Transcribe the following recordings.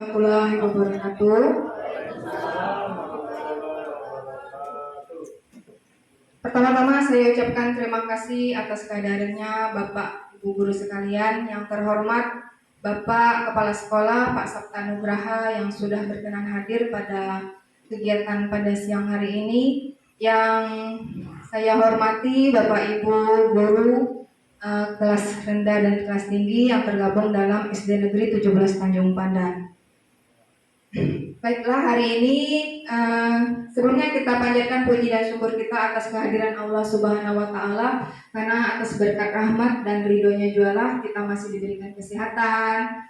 Warahmatullahi wabarakatuh. Pertama-tama saya ucapkan terima kasih atas kehadirannya Bapak Ibu guru sekalian. Yang terhormat Bapak Kepala Sekolah Pak Sabta Nugraha yang sudah berkenan hadir pada kegiatan pada siang hari ini. Yang saya hormati Bapak Ibu guru kelas rendah dan kelas tinggi yang tergabung dalam SD Negeri 17 Tanjung Pandan. Baiklah, hari ini sebelumnya kita panjatkan puji dan syukur kita atas kehadiran Allah Subhanahu wa Ta'ala, karena atas berkat rahmat dan ridhonya jualah kita masih diberikan kesehatan,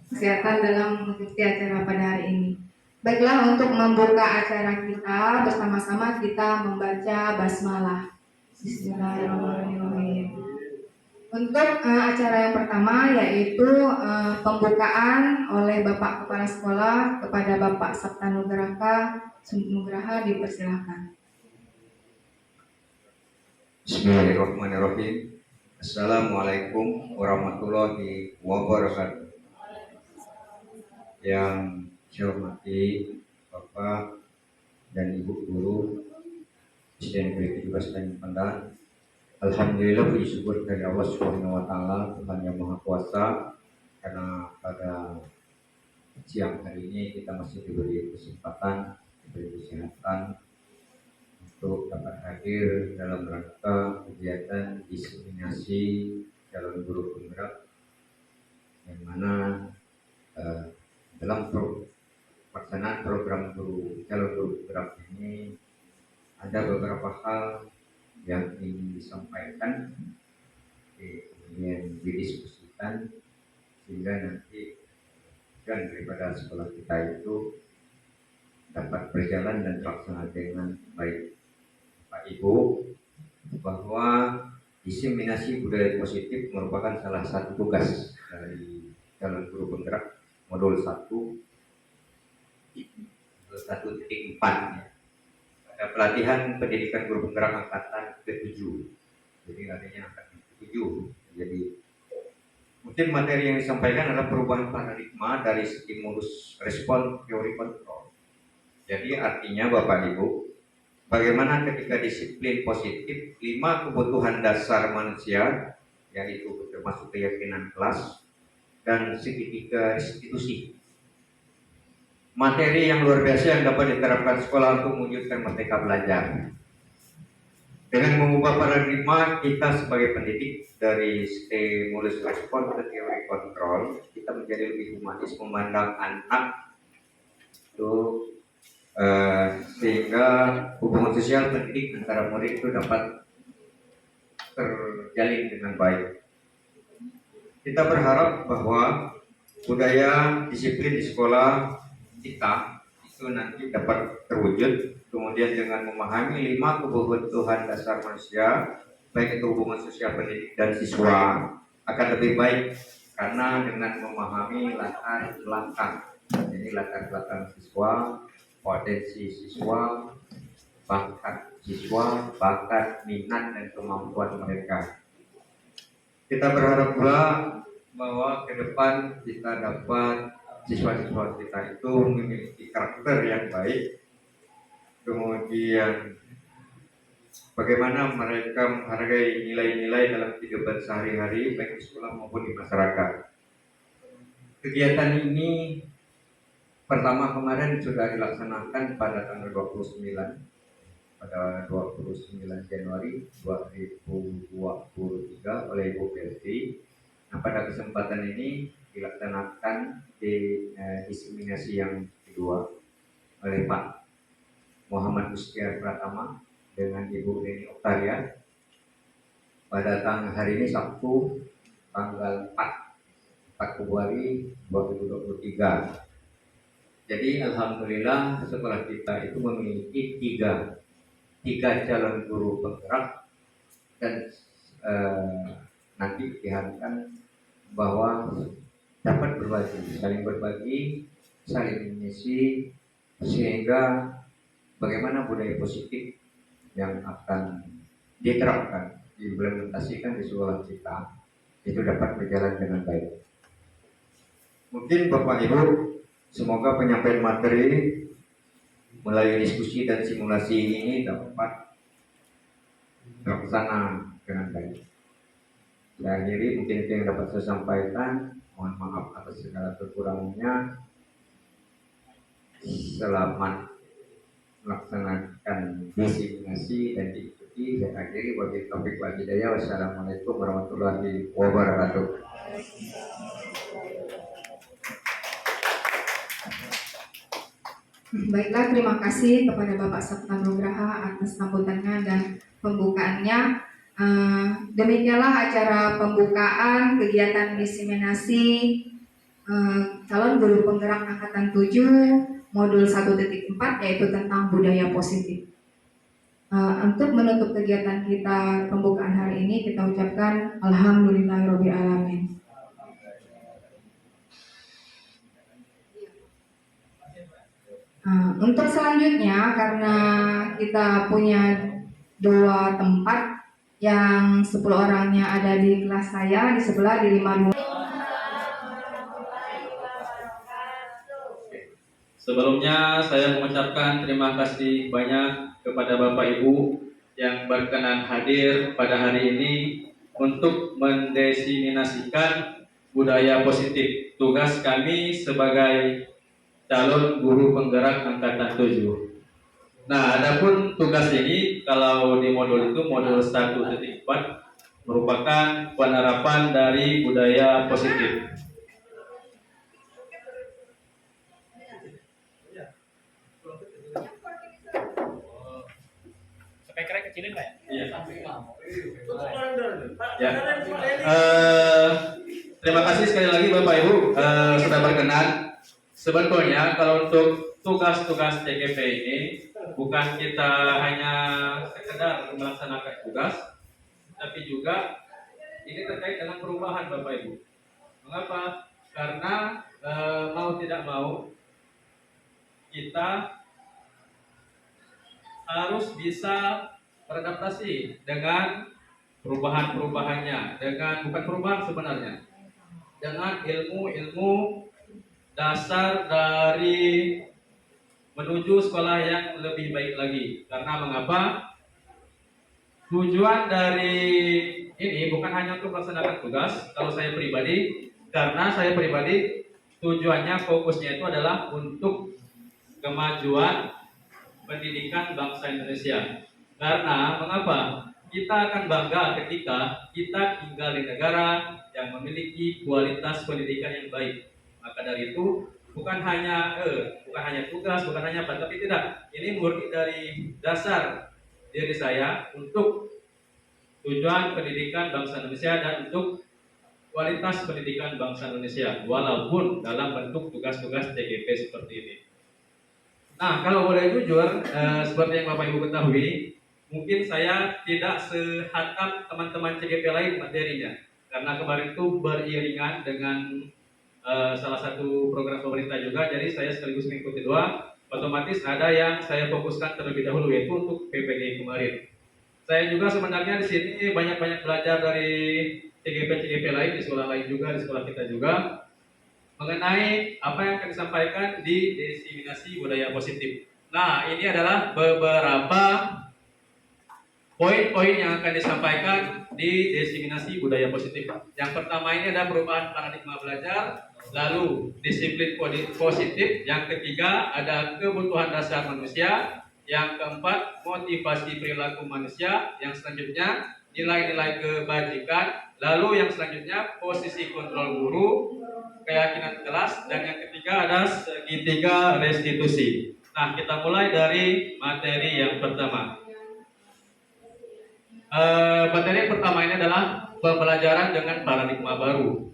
kesehatan dalam mengikuti acara pada hari ini. Baiklah, untuk membuka acara kita bersama-sama kita membaca basmalah. Bismillahirrahmanirrahim. Untuk acara yang pertama yaitu pembukaan oleh Bapak Kepala Sekolah kepada Bapak Sabta Nugraha, dipersilakan. Bismillahirrahmanirrahim. Assalamualaikum warahmatullahi wabarakatuh. Yang saya hormati Bapak dan Ibu guru SD Negeri 17 Tanjung Pandan. Alhamdulillah, puji syukur dari Allah Subhanahu wa Ta'ala, Tuhan yang Maha Kuasa, karena pada siang hari ini kita masih diberi kesempatan, diberi kesehatan untuk dapat hadir dalam rangka kegiatan diseminasi calon guru penggerak, yang mana dalam pelaksanaan program calon guru penggerak ini ada beberapa hal yang ingin disampaikan, kemudian didiskusikan, sehingga nanti dan daripada sekolah kita itu dapat berjalan dan terlaksana dengan baik. Pak Ibu, bahwa diseminasi budaya positif merupakan salah satu tugas dari calon guru penggerak modul 1.4 ya. Ada pelatihan pendidikan guru penggerak angkatan ke-7. Jadi adanya angkatan ke-7. Jadi mungkin materi yang disampaikan adalah perubahan paradigma dari stimulus respon teori kontrol. Jadi artinya Bapak Ibu, bagaimana ketika disiplin positif 5 kebutuhan dasar manusia, yaitu termasuk keyakinan kelas dan segitiga restitusi. Materi yang luar biasa yang dapat diterapkan sekolah untuk mewujudkan merdeka belajar. Dengan mengubah paradigma kita sebagai pendidik dari stimulus respon ke teori kontrol, kita menjadi lebih humanis memandang anak itu, sehingga hubungan sosial pendidik antara murid itu dapat terjalin dengan baik. Kita berharap bahwa budaya disiplin di sekolah kita itu nanti dapat terwujud, kemudian dengan memahami 5 kebutuhan dasar manusia, baik itu hubungan sosial pendidik dan siswa, akan lebih baik karena dengan memahami latar belakang, jadi latar belakang siswa, potensi siswa, bakat siswa, bakat, minat dan kemampuan mereka. Kita berharap pula bahwa ke depan kita dapat siswa-siswa kita itu memiliki karakter yang baik, kemudian bagaimana mereka menghargai nilai-nilai dalam kehidupan sehari-hari baik di sekolah maupun di masyarakat. Kegiatan ini pertama kemarin sudah dilaksanakan pada tanggal 29 Januari 2023 oleh Ibu PLT. Nah, pada kesempatan ini dilaksanakan diseminasi yang kedua oleh Pak Muhammad Mustiar Pratama dengan Ibu Deni Oktaria pada hari ini Sabtu tanggal 4 Februari 2023. Jadi alhamdulillah sekolah kita itu memiliki tiga calon guru penggerak, dan nanti diharapkan bahwa dapat saling berbagi, saling mengisi, sehingga bagaimana budaya positif yang akan diterapkan, diimplementasikan di sekolah kita itu dapat berjalan dengan baik. Mungkin Bapak Ibu, semoga penyampaian materi melalui diskusi dan simulasi ini dapat terlaksana dengan baik. Saya akhiri mungkin itu yang dapat saya sampaikan. Mohon maaf atas segala kekurangannya. Selamat melaksanakan diseminasi dan diikuti. Saya akhiri wabillahi taufiq wal hidayah. Wassalamualaikum warahmatullahi wabarakatuh. Baiklah, terima kasih kepada Bapak Sabta Nugraha atas sambutannya dan pembukaannya. Demikianlah acara pembukaan kegiatan diseminasi calon guru penggerak angkatan 7 modul 1.4 yaitu tentang budaya positif. Untuk menutup kegiatan kita pembukaan hari ini, kita ucapkan alhamdulillahirabbil alamin. Untuk selanjutnya, karena kita punya 2 tempat yang 10 orangnya ada di kelas saya di sebelah di 52. Sebelumnya saya mengucapkan terima kasih banyak kepada Bapak Ibu yang berkenan hadir pada hari ini untuk mendiseminasikan budaya positif. Tugas kami sebagai calon guru penggerak angkatan 7. Nah, adapun tugas ini kalau di modul itu modul 1.4 merupakan penerapan dari budaya positif. Speakernya kecilin nggak ya? Iya. Ya. Terima kasih sekali lagi Bapak Ibu sudah berkenan. Sebetulnya kalau untuk tugas-tugas TGP ini bukan kita hanya sekedar melaksanakan tugas, tapi juga ini terkait dengan perubahan Bapak Ibu. Mengapa? Karena mau tidak mau kita harus bisa beradaptasi dengan perubahan-perubahannya, dengan bukan perubahan sebenarnya, dengan ilmu-ilmu dasar dari menuju sekolah yang lebih baik lagi. Karena mengapa? Tujuan dari ini bukan hanya untuk melaksanakan tugas. Kalau saya pribadi, karena saya pribadi tujuannya fokusnya itu adalah untuk kemajuan pendidikan bangsa Indonesia. Karena mengapa? Kita akan bangga ketika kita tinggal di negara yang memiliki kualitas pendidikan yang baik. Maka dari itu bukan hanya tugas, bukan hanya apa, tapi tidak. Ini murni dari dasar diri saya untuk tujuan pendidikan bangsa Indonesia dan untuk kualitas pendidikan bangsa Indonesia, walaupun dalam bentuk tugas-tugas TGP seperti ini. Nah, kalau boleh jujur, seperti yang Bapak Ibu ketahui, mungkin saya tidak sehatap teman-teman CGP lain materinya, karena kemarin itu beriringan dengan salah satu program pemerintah juga, jadi saya sekaligus mengikuti 2. Otomatis ada yang saya fokuskan terlebih dahulu, yaitu untuk PPG kemarin. Saya juga sebenarnya di sini banyak-banyak belajar dari CGP lain, di sekolah lain juga, di sekolah kita juga, mengenai apa yang akan disampaikan di diseminasi budaya positif. Nah, ini adalah beberapa poin-poin yang akan disampaikan di diseminasi budaya positif. Yang pertama ini ada perubahan paradigma belajar, lalu disiplin positif, yang ketiga ada kebutuhan dasar manusia, yang keempat motivasi perilaku manusia, yang selanjutnya nilai-nilai kebajikan, lalu yang selanjutnya posisi kontrol guru, keyakinan kelas, dan yang ketiga ada segitiga restitusi. Nah, kita mulai dari materi yang pertama. Materi yang pertama ini adalah pembelajaran dengan paradigma baru.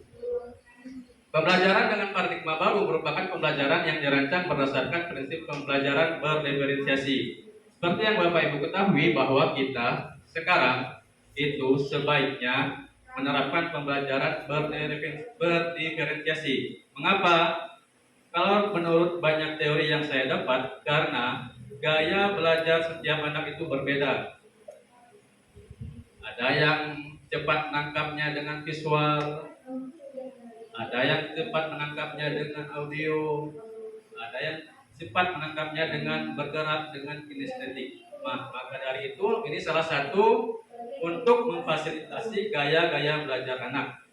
Pembelajaran dengan paradigma baru merupakan pembelajaran yang dirancang berdasarkan prinsip pembelajaran berdiferensiasi. Seperti yang Bapak Ibu ketahui bahwa kita sekarang itu sebaiknya menerapkan pembelajaran berdiferensiasi. Mengapa? Kalau menurut banyak teori yang saya dapat, karena gaya belajar setiap anak itu berbeda. Ada yang cepat menangkapnya dengan visual, ada yang cepat menangkapnya dengan audio, ada yang cepat menangkapnya dengan bergerak dengan kinestetik. Maka dari itu ini salah satu untuk memfasilitasi gaya-gaya belajar anak.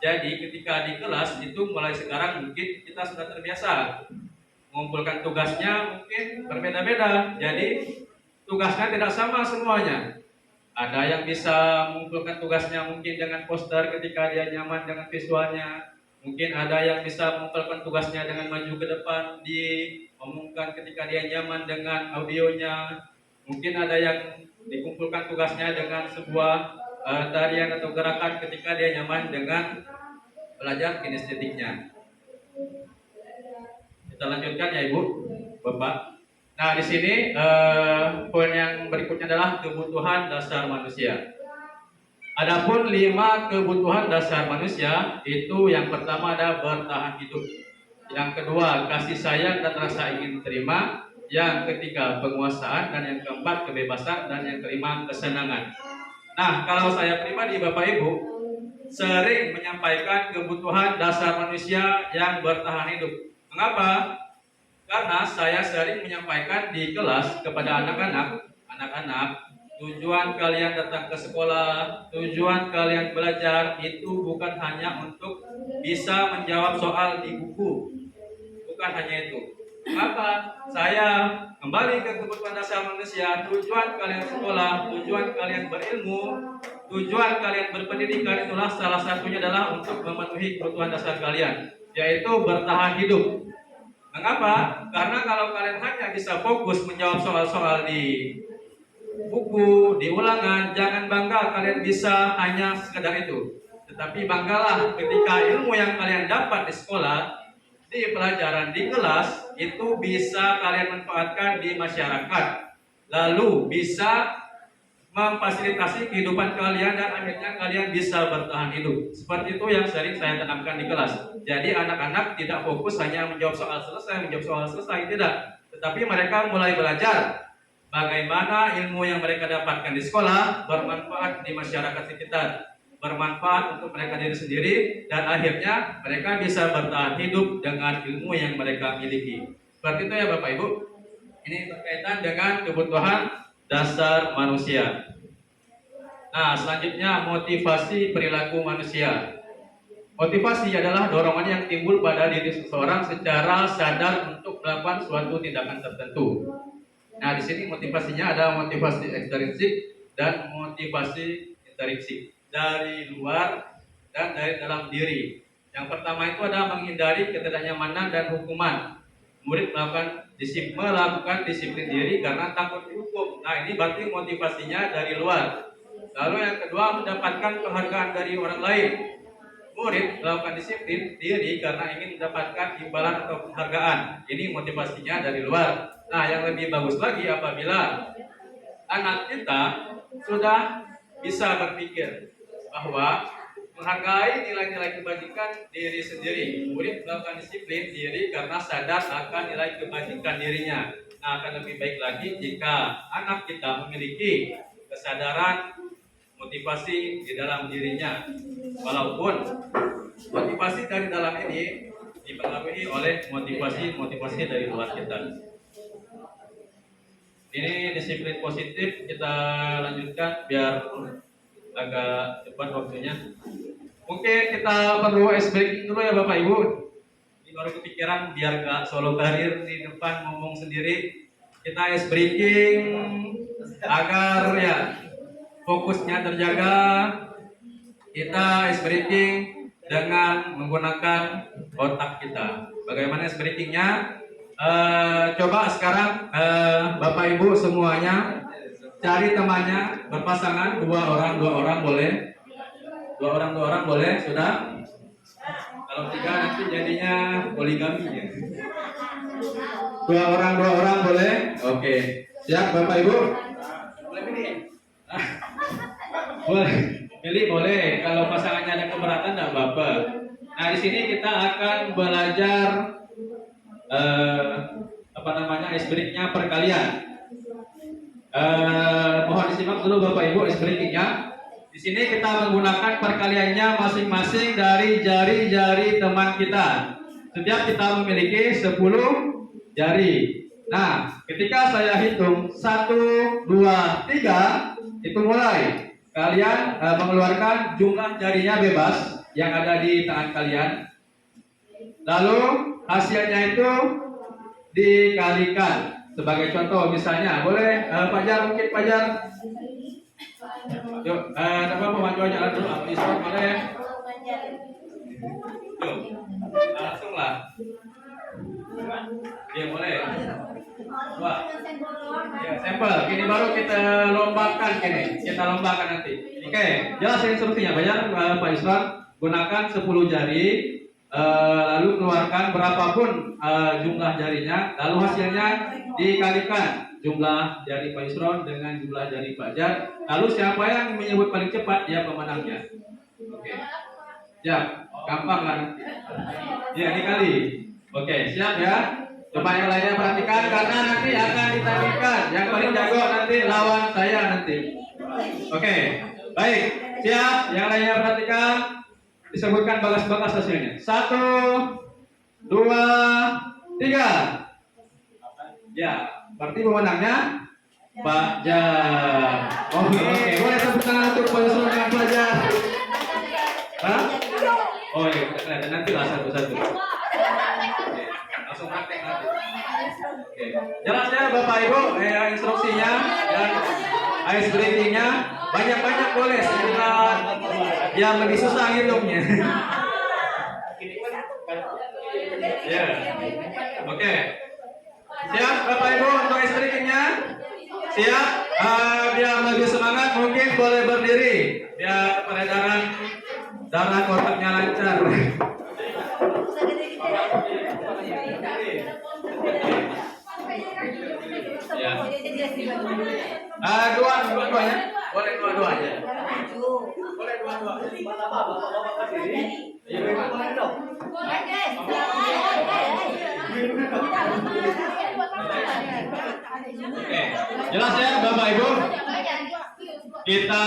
Jadi ketika di kelas itu mulai sekarang mungkin kita sudah terbiasa mengumpulkan tugasnya mungkin berbeda-beda. Jadi tugasnya tidak sama semuanya. Ada yang bisa mengumpulkan tugasnya mungkin dengan poster ketika dia nyaman dengan visualnya. Mungkin ada yang bisa mengumpulkan tugasnya dengan maju ke depan diomongkan ketika dia nyaman dengan audionya. Mungkin ada yang dikumpulkan tugasnya dengan sebuah tarian atau gerakan ketika dia nyaman dengan belajar kinestetiknya. Kita lanjutkan ya Ibu, Bapak. Nah di sini poin yang berikutnya adalah kebutuhan dasar manusia. Adapun 5 kebutuhan dasar manusia itu yang pertama ada bertahan hidup, yang kedua kasih sayang dan rasa ingin terima, yang ketiga penguasaan, dan yang keempat kebebasan, dan yang kelima kesenangan. Nah kalau saya pribadi Bapak Ibu sering menyampaikan kebutuhan dasar manusia yang bertahan hidup. Mengapa? Karena saya sering menyampaikan di kelas kepada anak-anak, tujuan kalian datang ke sekolah, tujuan kalian belajar itu bukan hanya untuk bisa menjawab soal di buku. Bukan hanya itu. Maka saya kembali ke kebutuhan dasar manusia, tujuan kalian sekolah, tujuan kalian berilmu, tujuan kalian berpendidikan itulah salah satunya adalah untuk memenuhi kebutuhan dasar kalian, yaitu bertahan hidup. Mengapa? Karena kalau kalian hanya bisa fokus menjawab soal-soal di buku, di ulangan, jangan bangga kalian bisa hanya sekedar itu. Tetapi banggalah ketika ilmu yang kalian dapat di sekolah, di pelajaran, di kelas, itu bisa kalian manfaatkan di masyarakat. Lalu bisa memfasilitasi kehidupan kalian dan akhirnya kalian bisa bertahan hidup. Seperti itu yang sering saya tanamkan di kelas. Jadi anak-anak tidak fokus hanya menjawab soal selesai, tidak. Tetapi mereka mulai belajar bagaimana ilmu yang mereka dapatkan di sekolah bermanfaat di masyarakat sekitar, bermanfaat untuk mereka diri sendiri, dan akhirnya mereka bisa bertahan hidup dengan ilmu yang mereka miliki. Seperti itu ya Bapak Ibu. Ini berkaitan dengan kebutuhan dasar manusia. Nah, selanjutnya motivasi perilaku manusia. Motivasi adalah dorongan yang timbul pada diri seseorang secara sadar untuk melakukan suatu tindakan tertentu. Nah, di sini motivasinya ada motivasi ekstrinsik dan motivasi intrinsik, dari luar dan dari dalam diri. Yang pertama itu ada menghindari ketidaknyamanan dan hukuman. Murid melakukan disiplin diri karena takut dihukum. Nah, ini berarti motivasinya dari luar. Lalu yang kedua, mendapatkan penghargaan dari orang lain. Murid melakukan disiplin diri karena ingin mendapatkan imbalan atau penghargaan. Ini motivasinya dari luar. Nah, yang lebih bagus lagi apabila anak kita sudah bisa berpikir bahwa menghargai nilai-nilai kebajikan diri sendiri. Murid melakukan disiplin diri karena sadar akan nilai kebajikan dirinya. Nah, akan lebih baik lagi jika anak kita memiliki kesadaran motivasi di dalam dirinya. Walaupun motivasi dari dalam ini dipengaruhi oleh motivasi dari luar kita. Ini disiplin positif, kita lanjutkan biar agak cepat waktunya. Mungkin kita perlu ice breaking dulu ya Bapak Ibu. Ini baru kepikiran biar gak solo karir di depan ngomong sendiri. Kita ice breaking agar ya fokusnya terjaga. Kita ice breaking dengan menggunakan otak kita. Bagaimana ice breakingnya? Coba sekarang Bapak Ibu semuanya cari temannya berpasangan, dua orang boleh, dua orang boleh, sudah. Kalau tiga nanti jadinya poligami ya. Dua orang boleh. Oke, siap Bapak Ibu? Boleh pilih? Boleh, pilih boleh. Kalau pasangannya ada keberatan tidak apa-apa. Nah di sini kita akan belajar ice breakingnya perkalian. Mohon disimak dulu Bapak Ibu ice breakingnya. Di sini kita menggunakan perkaliannya masing-masing dari jari-jari teman kita. Setiap kita memiliki 10 jari. Nah, ketika saya hitung 1, 2, 3, itu mulai. Kalian mengeluarkan jumlah jarinya bebas yang ada di tangan kalian. Lalu hasilnya itu dikalikan. Sebagai contoh misalnya, boleh Fajar, mungkin Fajar. Yuk, apa pemaju aja dulu, Islam boleh. Yuk, langsung lah. Ya boleh. Dua. Ya, sampel. Kini baru kita lombakan kini. Kita lombakan nanti. Oke, jelas instruksinya. Fajar, Pak Islam, gunakan 10 jari. Lalu keluarkan berapapun jumlah jarinya, lalu hasilnya dikalikan jumlah jari Pak Isron dengan jumlah jari Pak Jar. Lalu siapa yang menyebut paling cepat dia pemenangnya. Oke. Ya, gampang lah nanti. Ya, dikali. Oke, siap ya. Coba yang lainnya perhatikan karena nanti akan ditandingkan. Yang paling jago nanti lawan saya nanti. Oke, baik. Siap. Yang lainnya perhatikan. Disebutkan bagas-bagas hasilnya. 1, 2, 3. Ya, berarti pemenangnya Pak Jar. Oke, boleh tepuk tangan untuk Pak Yusuf dengan Pak Jar. Hah? Oh iya, kita kelihatan nanti lah satu-satu. Oke, langsung praktek nanti. Oke, jelas ya Bapak Ibu, instruksinya dan ice breaking-nya banyak-banyak boleh sehingga yang lebih susah hitungnya. Ya, oke. Siap Bapak Ibu untuk ice breaking-nya? Siap? Biar lebih semangat mungkin boleh berdiri biar peredaran darah otaknya lancar. Ya. Dua-duanya? Boleh dua-duanya. Boleh dua-dua. Oke, jelas ya Bapak Ibu? Kita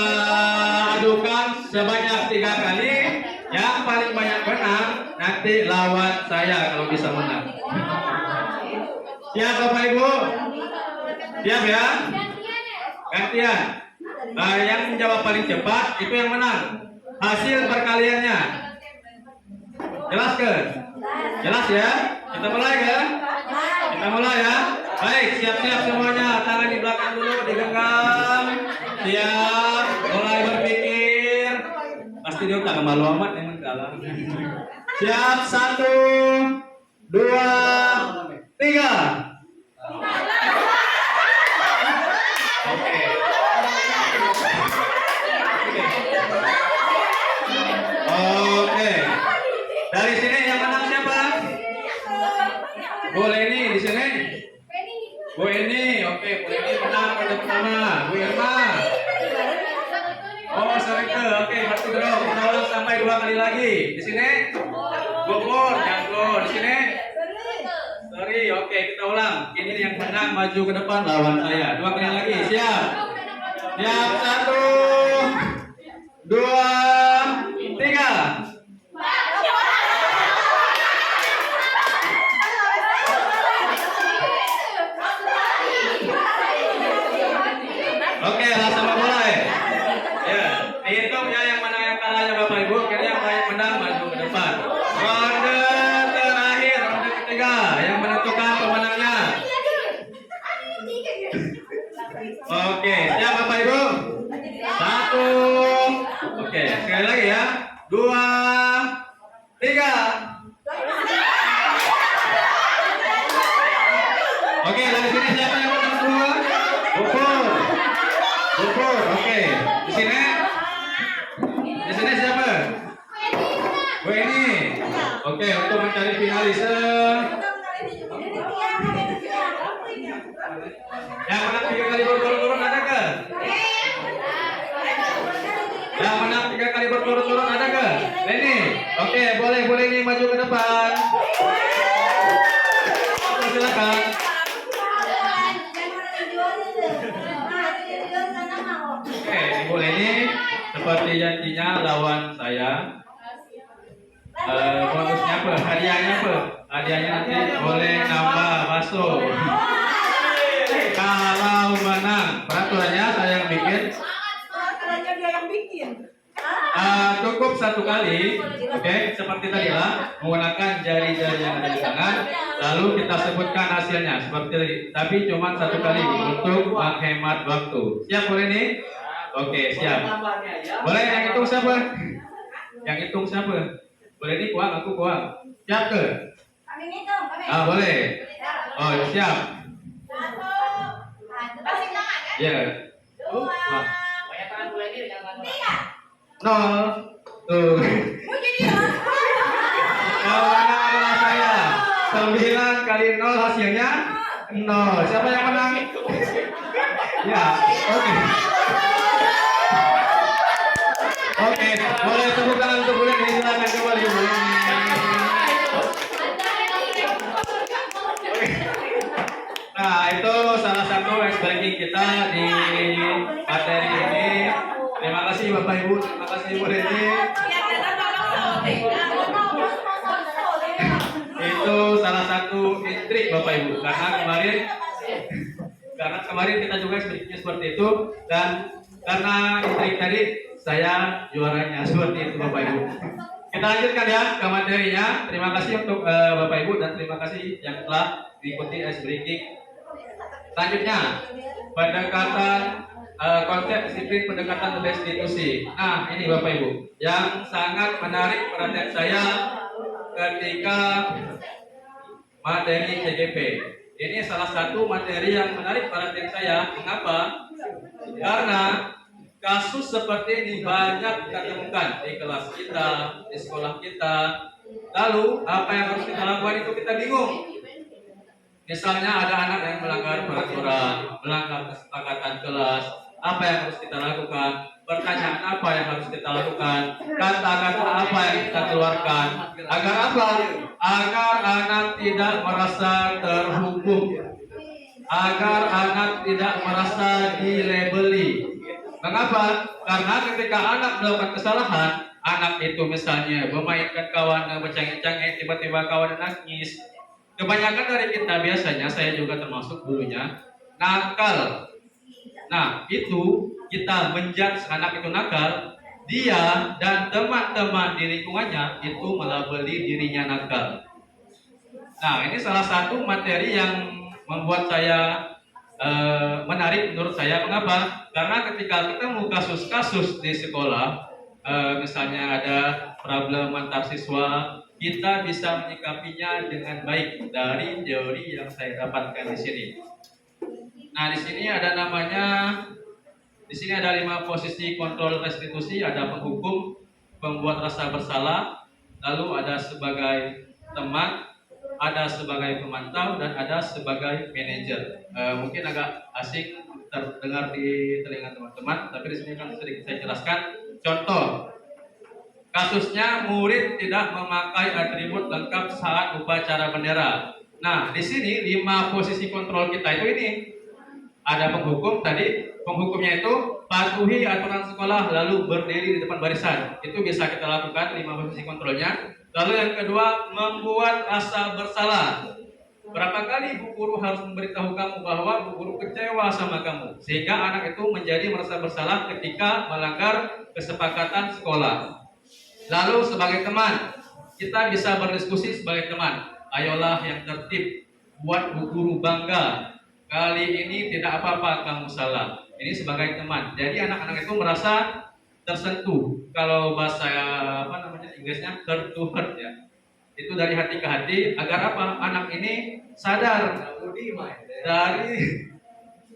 adukan sebanyak 3 kali. Yang paling banyak menang nanti lawan saya kalau bisa menang. Siap Bapak Ibu? Siap ya? Gantian. Yang menjawab paling cepat itu yang menang. Hasil perkaliannya. Jelas ke? Jelas ya? Kita mulai ya? Kita mulai ya? Baik, siap-siap semuanya. Tangan di belakang dulu, digenggam. Siap, mulai berpikir. Pasti dia tak malu amat yang mendalam. Siap, 1, 2, 3. Oke. Oke. Dari sini yang menang siapa? Bu Leni di sini. Bu Eni, oke, Bu Eni menang pada pertama. Bu Irma. Oh, Sarika, oke, berarti draw. Kita ulang sampai 2 kali lagi. Di sini. Bu Pur, jago. Di sini. Sorry, oke, kita ulang. Ini yang menang maju ke depan lawan saya. 2 kali lagi, siap. Siap, 1, 2, 3. Oke, langsung mulai. Ya, dihitung ya yang menang yang kalahnya Bapak Ibu. Kira yang banyak menang maju ke depan. Ronde terakhir, ronde ketiga yang menentukan pemenangnya. Oke, siap Bapak Ibu? 1. Oke, sekali lagi ya. 2, 3. Oke, dari sini siapa yang menang dua? Bupur. Bupur, oke. Di sini? Di sini siapa? Bu Eni. Oke, untuk mencari finalis. Yang menang 3 kali berturut-turut ada ke? Yang menang 3 kali berturut-turut ada ke? Leni. Oke, boleh nih maju ke depan. Silakan. Oke, Ibu Leni seperti Widiantinya lawan saya. Bonusnya apa? Hadiahnya apa? Hadiahnya nanti boleh nambah masuk. Kalau menang, peraturannya saya yang bikin. Dia yang bikin. Cukup satu kali, oke, seperti tadi lah, menggunakan jari-jari yang ada di tangan, lalu kita sebutkan hasilnya seperti tadi. Tapi cuma satu kali untuk menghemat waktu. Siap boleh nih? Oke, siap. Boleh yang hitung siapa? Yang hitung siapa? Boleh nih, kuang, aku kuang. Siap ke? Kami ngitung, kami. Boleh. Oh, siap. Kasih tangan kan? Ya. Dua. Tiga. Nol. Tuh. Mau jadi apa? Yang menang adalah saya. 9 kali 0 hasilnya 0. Siapa yang menang? Ya, oke. Oke, boleh tepuk tangan untuk Bulan ini, silakan kembali Bulan. Nah, itu salah satu ice breaking kita di materi ini. Terima kasih Bapak Ibu, terima kasih Ibu Reni. Itu salah satu intrik Bapak Ibu, karena kemarin kita juga sedikitnya seperti itu, dan karena intrik tadi saya juaranya seperti itu Bapak Ibu. Kita lanjutkan ya ke materinya. Terima kasih untuk Bapak Ibu dan terima kasih yang telah diikuti ice breaking. Selanjutnya pendekatan konsep disiplin pendekatan restitusi. Nah ini Bapak Ibu yang sangat menarik perhatian saya ketika materi CGP. Ini salah satu materi yang menarik perhatian saya. Mengapa? Karena kasus seperti ini banyak kita temukan di kelas kita, di sekolah kita. Lalu apa yang harus kita lakukan itu kita bingung. Misalnya ada anak yang melanggar peraturan, melanggar kesepakatan kelas, apa yang harus kita lakukan? Pertanyaan apa yang harus kita lakukan? Kata-kata apa yang kita keluarkan? Agar apa? Agar anak tidak merasa terhukum, agar anak tidak merasa dilabeli. Mengapa? Karena ketika anak melakukan kesalahan, anak itu misalnya memainkan kawan bercengeng-cengeng, tiba-tiba kawan nangis. Kebanyakan dari kita biasanya, saya juga termasuk dulunya, nakal. Nah, itu kita menjudge anak itu nakal, dia dan teman-teman di lingkungannya itu melabeli dirinya nakal. Nah, ini salah satu materi yang membuat saya menarik menurut saya. Mengapa? Karena ketika ketemu kasus-kasus di sekolah, misalnya ada problem antar siswa, kita bisa menyikapinya dengan baik dari teori yang saya dapatkan di sini. Nah, di sini ada namanya, di sini ada 5 posisi kontrol restitusi, ada penghukum, pembuat rasa bersalah, lalu ada sebagai teman, ada sebagai pemantau, dan ada sebagai manajer. Mungkin agak asing terdengar di telinga teman-teman, tapi di sini kan sedikit saya jelaskan. Contoh, kasusnya murid tidak memakai atribut lengkap saat upacara bendera. Nah, di sini 5 posisi kontrol kita itu ini. Ada penghukum tadi, penghukumnya itu patuhi aturan sekolah lalu berdiri di depan barisan. Itu bisa kita lakukan 5 posisi kontrolnya. Lalu yang kedua, membuat rasa bersalah. Berapa kali Bu Guru harus memberitahu kamu bahwa Bu Guru kecewa sama kamu, sehingga anak itu menjadi merasa bersalah ketika melanggar kesepakatan sekolah. Lalu sebagai teman, kita bisa berdiskusi sebagai teman. Ayolah yang tertib, buat Bu Guru bangga. Kali ini tidak apa-apa kamu salah. Ini sebagai teman. Jadi anak-anak itu merasa tersentuh. Kalau bahasa Inggrisnya heart to heart ya. Itu dari hati ke hati agar apa? Anak ini sadar dari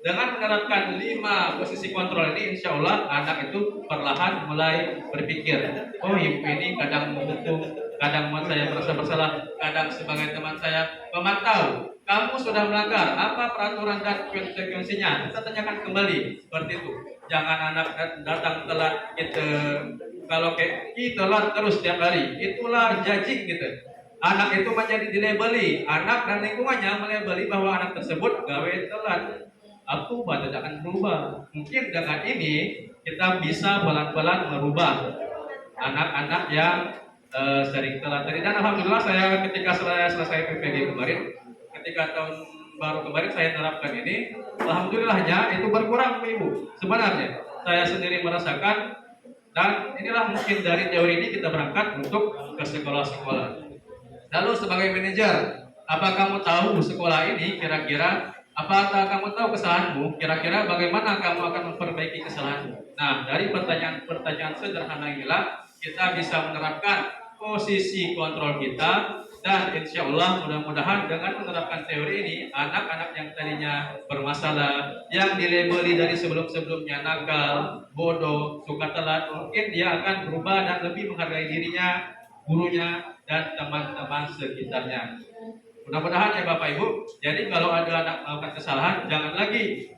dengan menerapkan 5 posisi kontrol ini, insya Allah anak itu perlahan mulai berpikir, oh ibu ini kadang membentuk, kadang saya merasa bersalah, kadang sebagai teman saya memantau. Kamu sudah melanggar, apa peraturan dan konsekuensinya? Kita tanyakan kembali, seperti itu. Jangan anak datang telat gitu. Kalau kayak telat terus tiap hari, itulah judging gitu. Anak itu menjadi dilabeli, anak dan lingkungannya melabeli bahwa anak tersebut gawe telat. Aku tidak akan berubah. Mungkin dengan ini kita bisa pelan-pelan merubah anak-anak yang sering telat tadi. Dan alhamdulillah saya ketika saya selesai PPG kemarin, ketika tahun baru kemarin saya terapkan ini, alhamdulillahnya itu berkurang Ibu. Sebenarnya saya sendiri merasakan, dan inilah mungkin dari teori ini kita berangkat untuk ke sekolah-sekolah. Lalu sebagai manajer, apa kamu tahu sekolah ini kira-kira, apakah kamu tahu kesalahanmu? Kira-kira bagaimana kamu akan memperbaiki kesalahanmu? Nah, dari pertanyaan sederhana inilah kita bisa menerapkan posisi kontrol kita, dan insya Allah mudah-mudahan dengan menerapkan teori ini, anak-anak yang tadinya bermasalah, yang dilabeli dari sebelum-sebelumnya nakal, bodoh, suka telat, mungkin dia akan berubah dan lebih menghargai dirinya, gurunya, dan teman-teman sekitarnya. Mudah-mudahan ya Bapak Ibu. Jadi kalau ada anak melakukan kesalahan, jangan lagi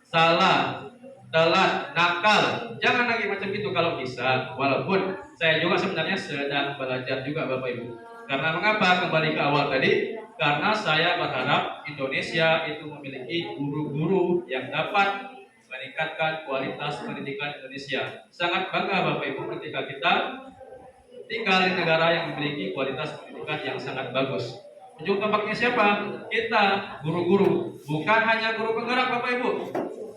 salah, telat, nakal, jangan lagi macam itu kalau bisa. Walaupun saya juga sebenarnya sedang belajar juga Bapak Ibu. Karena mengapa kembali ke awal tadi? Karena saya berharap Indonesia itu memiliki guru-guru yang dapat meningkatkan kualitas pendidikan Indonesia. Sangat bangga Bapak Ibu ketika kita tinggal di negara yang memiliki kualitas pendidikan yang sangat bagus. Ujung tombaknya siapa? Kita, guru-guru. Bukan hanya guru penggerak Bapak Ibu.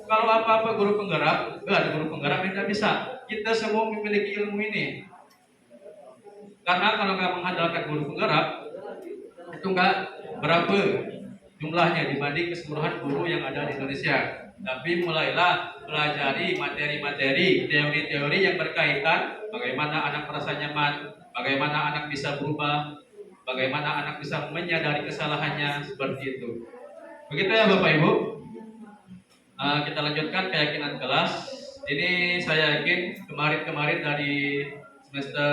Kalau apa-apa guru penggerak, enggak ada guru penggerak yang tidak bisa. Kita semua memiliki ilmu ini. Karena kalau nggak mengandalkan guru penggerak, itu nggak berapa jumlahnya dibanding keseluruhan guru yang ada di Indonesia. Tapi mulailah pelajari materi-materi, teori-teori yang berkaitan bagaimana anak merasa nyaman, bagaimana anak bisa berubah, bagaimana anak bisa menyadari kesalahannya, seperti itu. Begitu ya Bapak Ibu. Kita lanjutkan keyakinan kelas. Ini saya yakin kemarin dari semester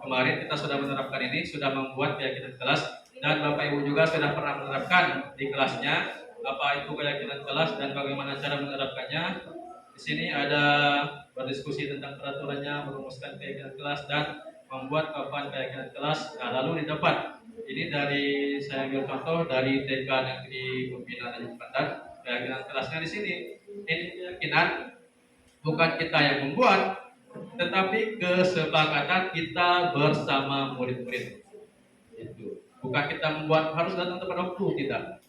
kemarin kita sudah menerapkan ini, sudah membuat keyakinan kelas, dan Bapak Ibu juga sudah pernah menerapkan di kelasnya apa itu keyakinan kelas dan bagaimana cara menerapkannya. Di sini ada berdiskusi tentang peraturannya, merumuskan keyakinan kelas, dan membuat papan keyakinan kelas. Nah, lalu di depan ini dari saya ambil contoh dari TK Negeri Pembinaan Tanjung Pandan. Keyakinan kelasnya di sini. Ini keyakinan bukan kita yang membuat, tetapi kesepakatan kita bersama murid-murid. Itu. Bukan kita membuat harus datang tepat waktu, tidak.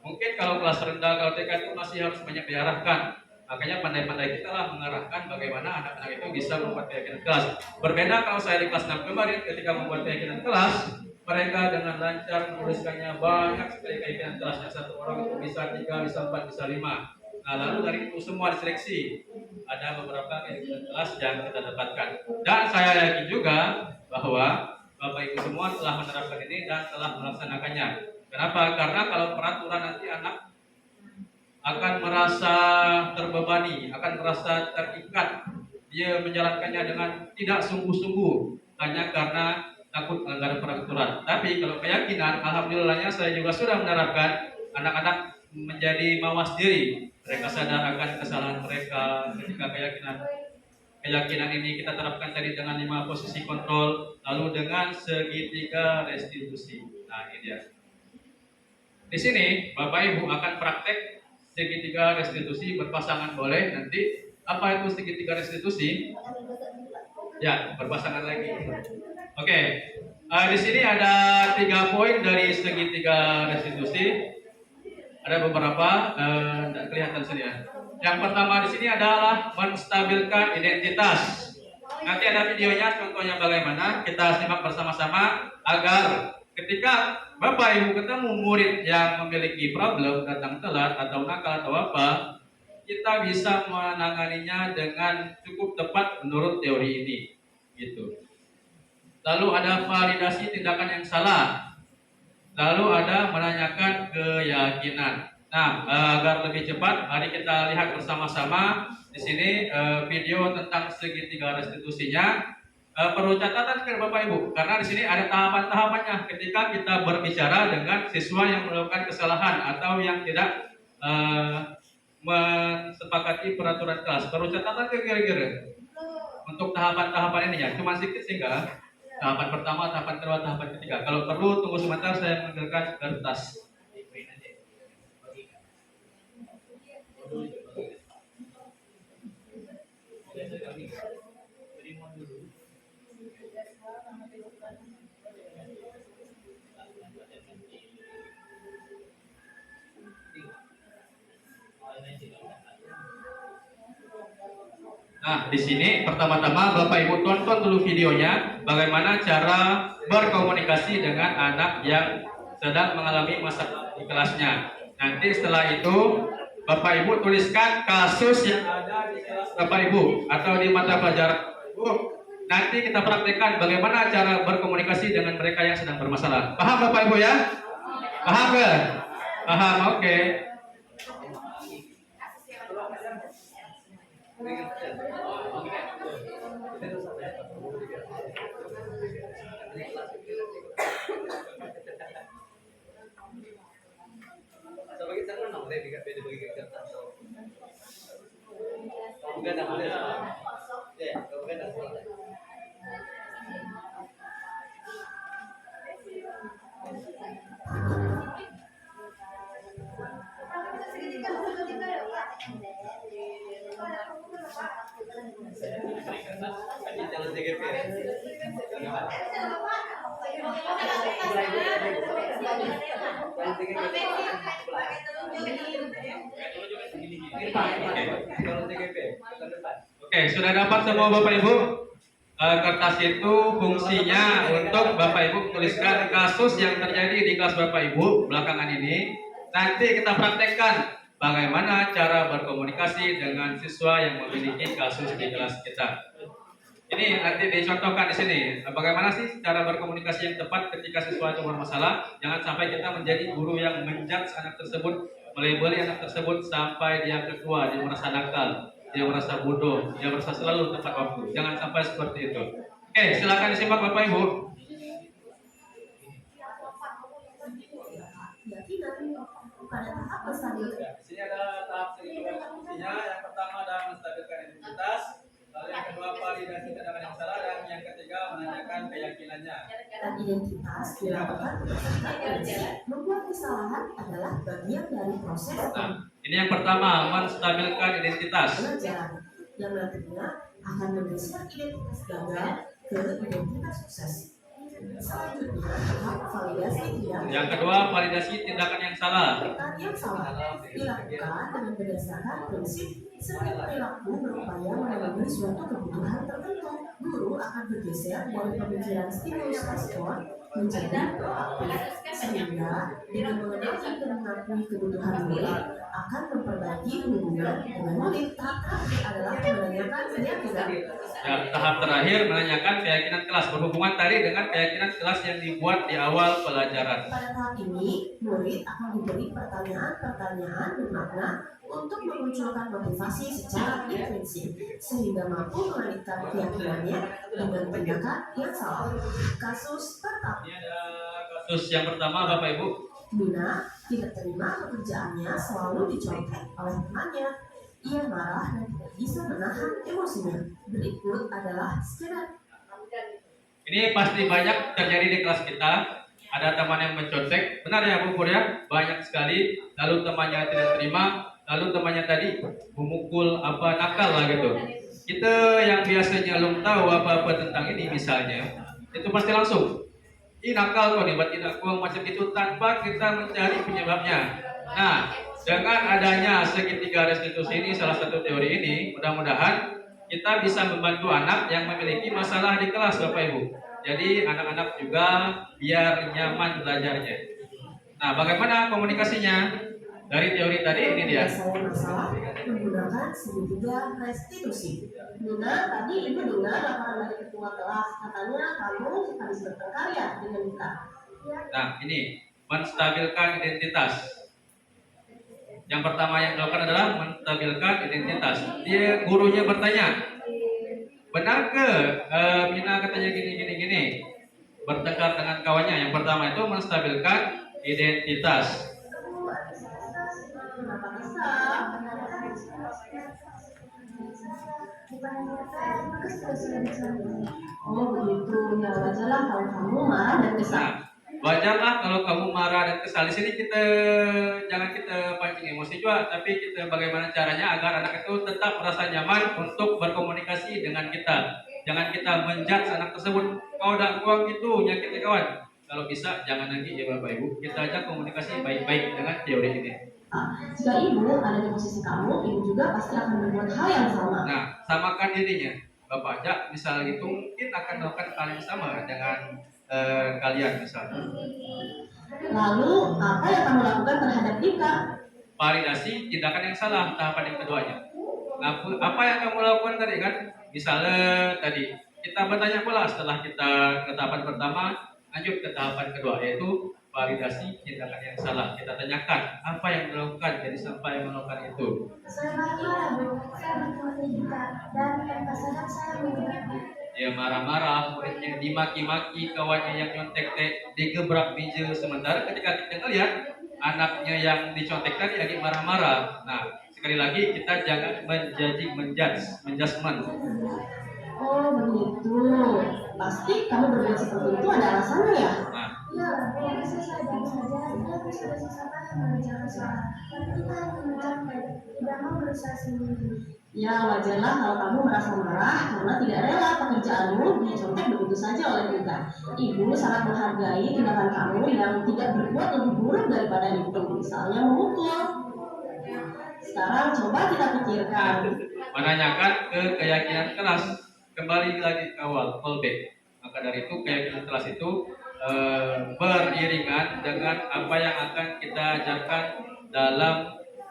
Mungkin kalau kelas rendah, kalau TK itu masih harus banyak diarahkan. Makanya pandai-pandai kita lah mengarahkan bagaimana anak-anak itu bisa membuat keyakinan kelas. Berbeda kalau saya di kelas 6 kemarin ketika membuat keyakinan kelas, mereka dengan lancar menuliskannya banyak sekali keyakinan kelasnya. Satu orang itu bisa 3, bisa 4, bisa 5. Nah, lalu dari itu semua diseleksi. Ada beberapa keyakinan kelas yang kita dapatkan. Dan saya yakin juga bahwa Bapak Ibu semua telah menerapkan ini dan telah melaksanakannya. Kenapa? Karena kalau peraturan nanti anak akan merasa terbebani, akan merasa terikat. Dia menjalankannya dengan tidak sungguh-sungguh hanya karena takut melanggar peraturan. Tapi kalau keyakinan, alhamdulillahnya saya juga sudah menerapkan anak-anak menjadi mawas diri. Mereka sadar akan kesalahan mereka ketika keyakinan ini kita terapkan tadi dengan 5 posisi kontrol, lalu dengan segitiga restitusi. Nah, ini dia. Di sini Bapak Ibu akan praktek segitiga restitusi berpasangan boleh nanti. Apa itu segitiga restitusi? Ya, berpasangan lagi. Oke. Di sini ada 3 poin dari segitiga restitusi. Ada beberapa, tidak kelihatan sini ya. Yang pertama di sini adalah menstabilkan identitas. Nanti ada videonya, contohnya bagaimana. Kita simak bersama-sama agar ketika Bapak Ibu ketemu murid yang memiliki problem, datang telat atau nakal atau apa, kita bisa menanganinya dengan cukup tepat menurut teori ini. Gitu. Lalu ada validasi tindakan yang salah. Lalu ada menanyakan keyakinan. Nah, agar lebih cepat, mari kita lihat bersama-sama di sini video tentang segitiga restitusinya. Perlu catatan ke Bapak Ibu, karena di sini ada tahapan-tahapannya. Ketika kita berbicara dengan siswa yang melakukan kesalahan atau yang tidak mensepakati peraturan kelas, perlu catatan ke kira-kira untuk tahapan-tahapan ini ya. Cuma sedikit sehingga tahapan pertama, tahapan kedua, tahapan ketiga. Kalau perlu tunggu sebentar, saya mengambilkan kertas. Nah, di sini pertama-tama Bapak Ibu tonton dulu videonya bagaimana cara berkomunikasi dengan anak yang sedang mengalami masalah di kelasnya. Nanti setelah itu Bapak Ibu tuliskan kasus yang ada di kelas Bapak Ibu atau di mata pelajaran Bapak Ibu. Nanti kita praktekkan bagaimana cara berkomunikasi dengan mereka yang sedang bermasalah. Paham Bapak Ibu ya? Paham nggak? Paham, oke. Oke, sudah dapat semua Bapak Ibu? Kertas itu fungsinya untuk Bapak Ibu tuliskan kasus yang terjadi di kelas Bapak Ibu belakangan ini. Nanti kita praktekkan bagaimana cara berkomunikasi dengan siswa yang memiliki kasus di kelas kita. Ini nanti dicontohkan di sini. Bagaimana sih cara berkomunikasi yang tepat ketika siswa itu bermasalah? Jangan sampai kita menjadi guru yang menjudge anak tersebut, melabeli anak tersebut sampai dia ketua, dia merasa nakal, dia merasa bodoh, dia merasa selalu tepat waktu. Jangan sampai seperti itu. Oke, silakan disimak Bapak Ibu. Di sini ada tahap fungsinya. Yang pertama adalah menstabilkan identitas, lalu yang kedua validasi tindakan yang salah, dan yang ketiga menanyakan keyakinannya. Dan identitas dilakukan membuat kesalahan adalah bagian dari proses Ini yang pertama, menstabilkan identitas. pelajaran yang nantinya akan menggeser identitas gagal ke identitas sukses. Selanjutnya, tahap validasi tindakan. Yang kedua, validasi tindakan yang salah. Tindakan yang salah dilakukan dengan berdasarkan prinsip setiap perilaku berupaya memenuhi suatu kebutuhan tertentu. Guru akan bergeser dari pemikiran stimulus respon menjadi proaktif, sehingga dengan mengenali dan mengakui kebutuhan murid akan memperbaiki hubungan dengan murid. Tahap terakhir adalah menanyakan keyakinan. Ya, tahap terakhir menanyakan keyakinan kelas, berhubungan tadi dengan keyakinan kelas yang dibuat di awal pelajaran. Pada tahap ini, murid akan diberi pertanyaan-pertanyaan bermakna untuk memunculkan motivasi secara intrinsik sehingga mampu melanjutkan keyakinannya dengan tindakan yang salah. Kasus pertama. Ini ada kasus yang pertama Bapak Ibu. Mina tidak terima pekerjaannya selalu dicontek oleh temannya. Ia marah dan tidak bisa menahan emosinya. Berikut adalah skenario. Ini pasti banyak terjadi di kelas kita. Ada teman yang mencontek, benar ya Bu Pur ya? Banyak sekali. Lalu temannya tidak terima, lalu temannya tadi memukul apa nakal lah gitu. Kita yang biasanya belum tahu apa-apa tentang ini misalnya, itu pasti langsung ini nakal kok tiba-tiba aku macam itu tanpa kita mencari penyebabnya. Nah, dengan adanya segitiga restitusi ini, salah satu teori ini, mudah-mudahan kita bisa membantu anak yang memiliki masalah di kelas Bapak Ibu. Jadi anak-anak juga biar nyaman belajarnya. Nah, bagaimana komunikasinya? Dari teori tadi ini dia. Saya masalah menggunakan segitiga restitusi. Nina, tadi ibu dengar laporan dari ketua kelas, katanya kamu harus berkarya dengan kita. Nah, ini menstabilkan identitas. Yang pertama yang dilakukan adalah menstabilkan identitas. Dia gurunya bertanya, benar ke Mina katanya gini. Bertengkar dengan kawannya. Yang pertama itu menstabilkan identitas. Kenapa bisa? Oh begitu, ya wajarlah kalau kamu marah dan kesal. Nah, Wajarlah kalau kamu marah dan kesal. Di sini jangan kita pancing emosi juga, tapi kita bagaimana caranya agar anak itu tetap merasa nyaman untuk berkomunikasi dengan kita. Jangan kita menjudge anak tersebut, kau udah kuang itu nyakitin kawan. Kalau bisa jangan lagi ya Bapak Ibu, kita ajak komunikasi baik-baik dengan teori ini. Jika ibu ada di posisi kamu, ibu juga pasti akan berbuat hal yang sama. Nah, samakan dirinya. Bapak ajak misal gitu mungkin akan melakukan hal yang sama dengan kalian misalnya. Lalu, apa yang kamu lakukan terhadap Dika? Validasi tindakan yang salah tahapan yang keduanya. Nah, apa yang kamu lakukan tadi kan? Misalnya tadi kita bertanya pula setelah kita ke tahapan pertama, lanjut ke tahapan kedua yaitu validasi tindakan yang salah. Kita tanyakan apa yang dilakukan jadi sampai melakukan itu. Saya marah-marah, Bu. Saya bertemu Dika dan tanpa sadar saya menggeraknya. Dia marah-marah, muridnya dimaki-maki, kawannya yang nyontek digebrak meja. Sementara ketika kita lihat anaknya yang dicontek tadi lagi marah-marah. Nah, sekali lagi kita jangan menjudgment. Oh begitu. Pasti kamu berbuat seperti itu ada alasannya ya? Nah, Ya, Bu. Bisa saja saja. Dia sudah susah payah mengerjakan soal. Tapi kita hanya mencapai. Tidak mau berusaha sendiri. Ya wajarlah kalau kamu merasa marah karena tidak rela pekerjaanmu dicontek begitu saja oleh kita. Ibu sangat menghargai tindakan kamu yang tidak berbuat lebih buruk daripada itu, misalnya memukul. Sekarang coba kita pikirkan. menanyakan ke keyakinan kelas. Kembali lagi ke awal, fallback. Maka dari itu keyakinan kelas itu beriringan dengan apa yang akan kita ajarkan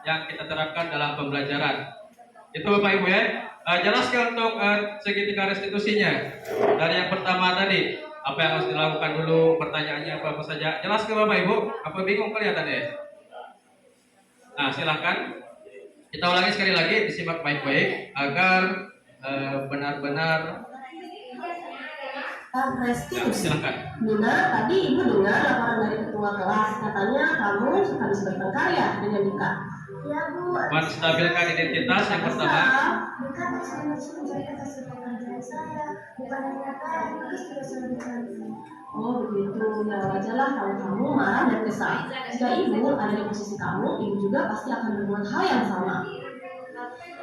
yang kita terapkan dalam pembelajaran. Itu Bapak Ibu ya. Jelaskan untuk segitiga restitusinya. Dari yang pertama tadi, apa yang harus dilakukan dulu, pertanyaannya apa saja. Jelaskan Bapak Ibu. Apa bingung kelihatannya? Nah, silahkan. Kita ulangi sekali lagi, disimak baik-baik agar benar-benar. Restitusi. Silahkan. Nina, tadi ibu dengar laporan dari ketua kelas. Katanya kamu habis bertengkar ya dengan Dika. Ya, Bu. Menstabilkan identitas yang pertama. Dika terus mencari hasil pekerjaan saya. Bukan hanya kalian, terus juga sudah dicari. Oh begitu, ya wajarlah kalau kamu marah dan kesal. Jika ibu ada di posisi kamu, ibu juga pasti akan berbuat hal yang sama.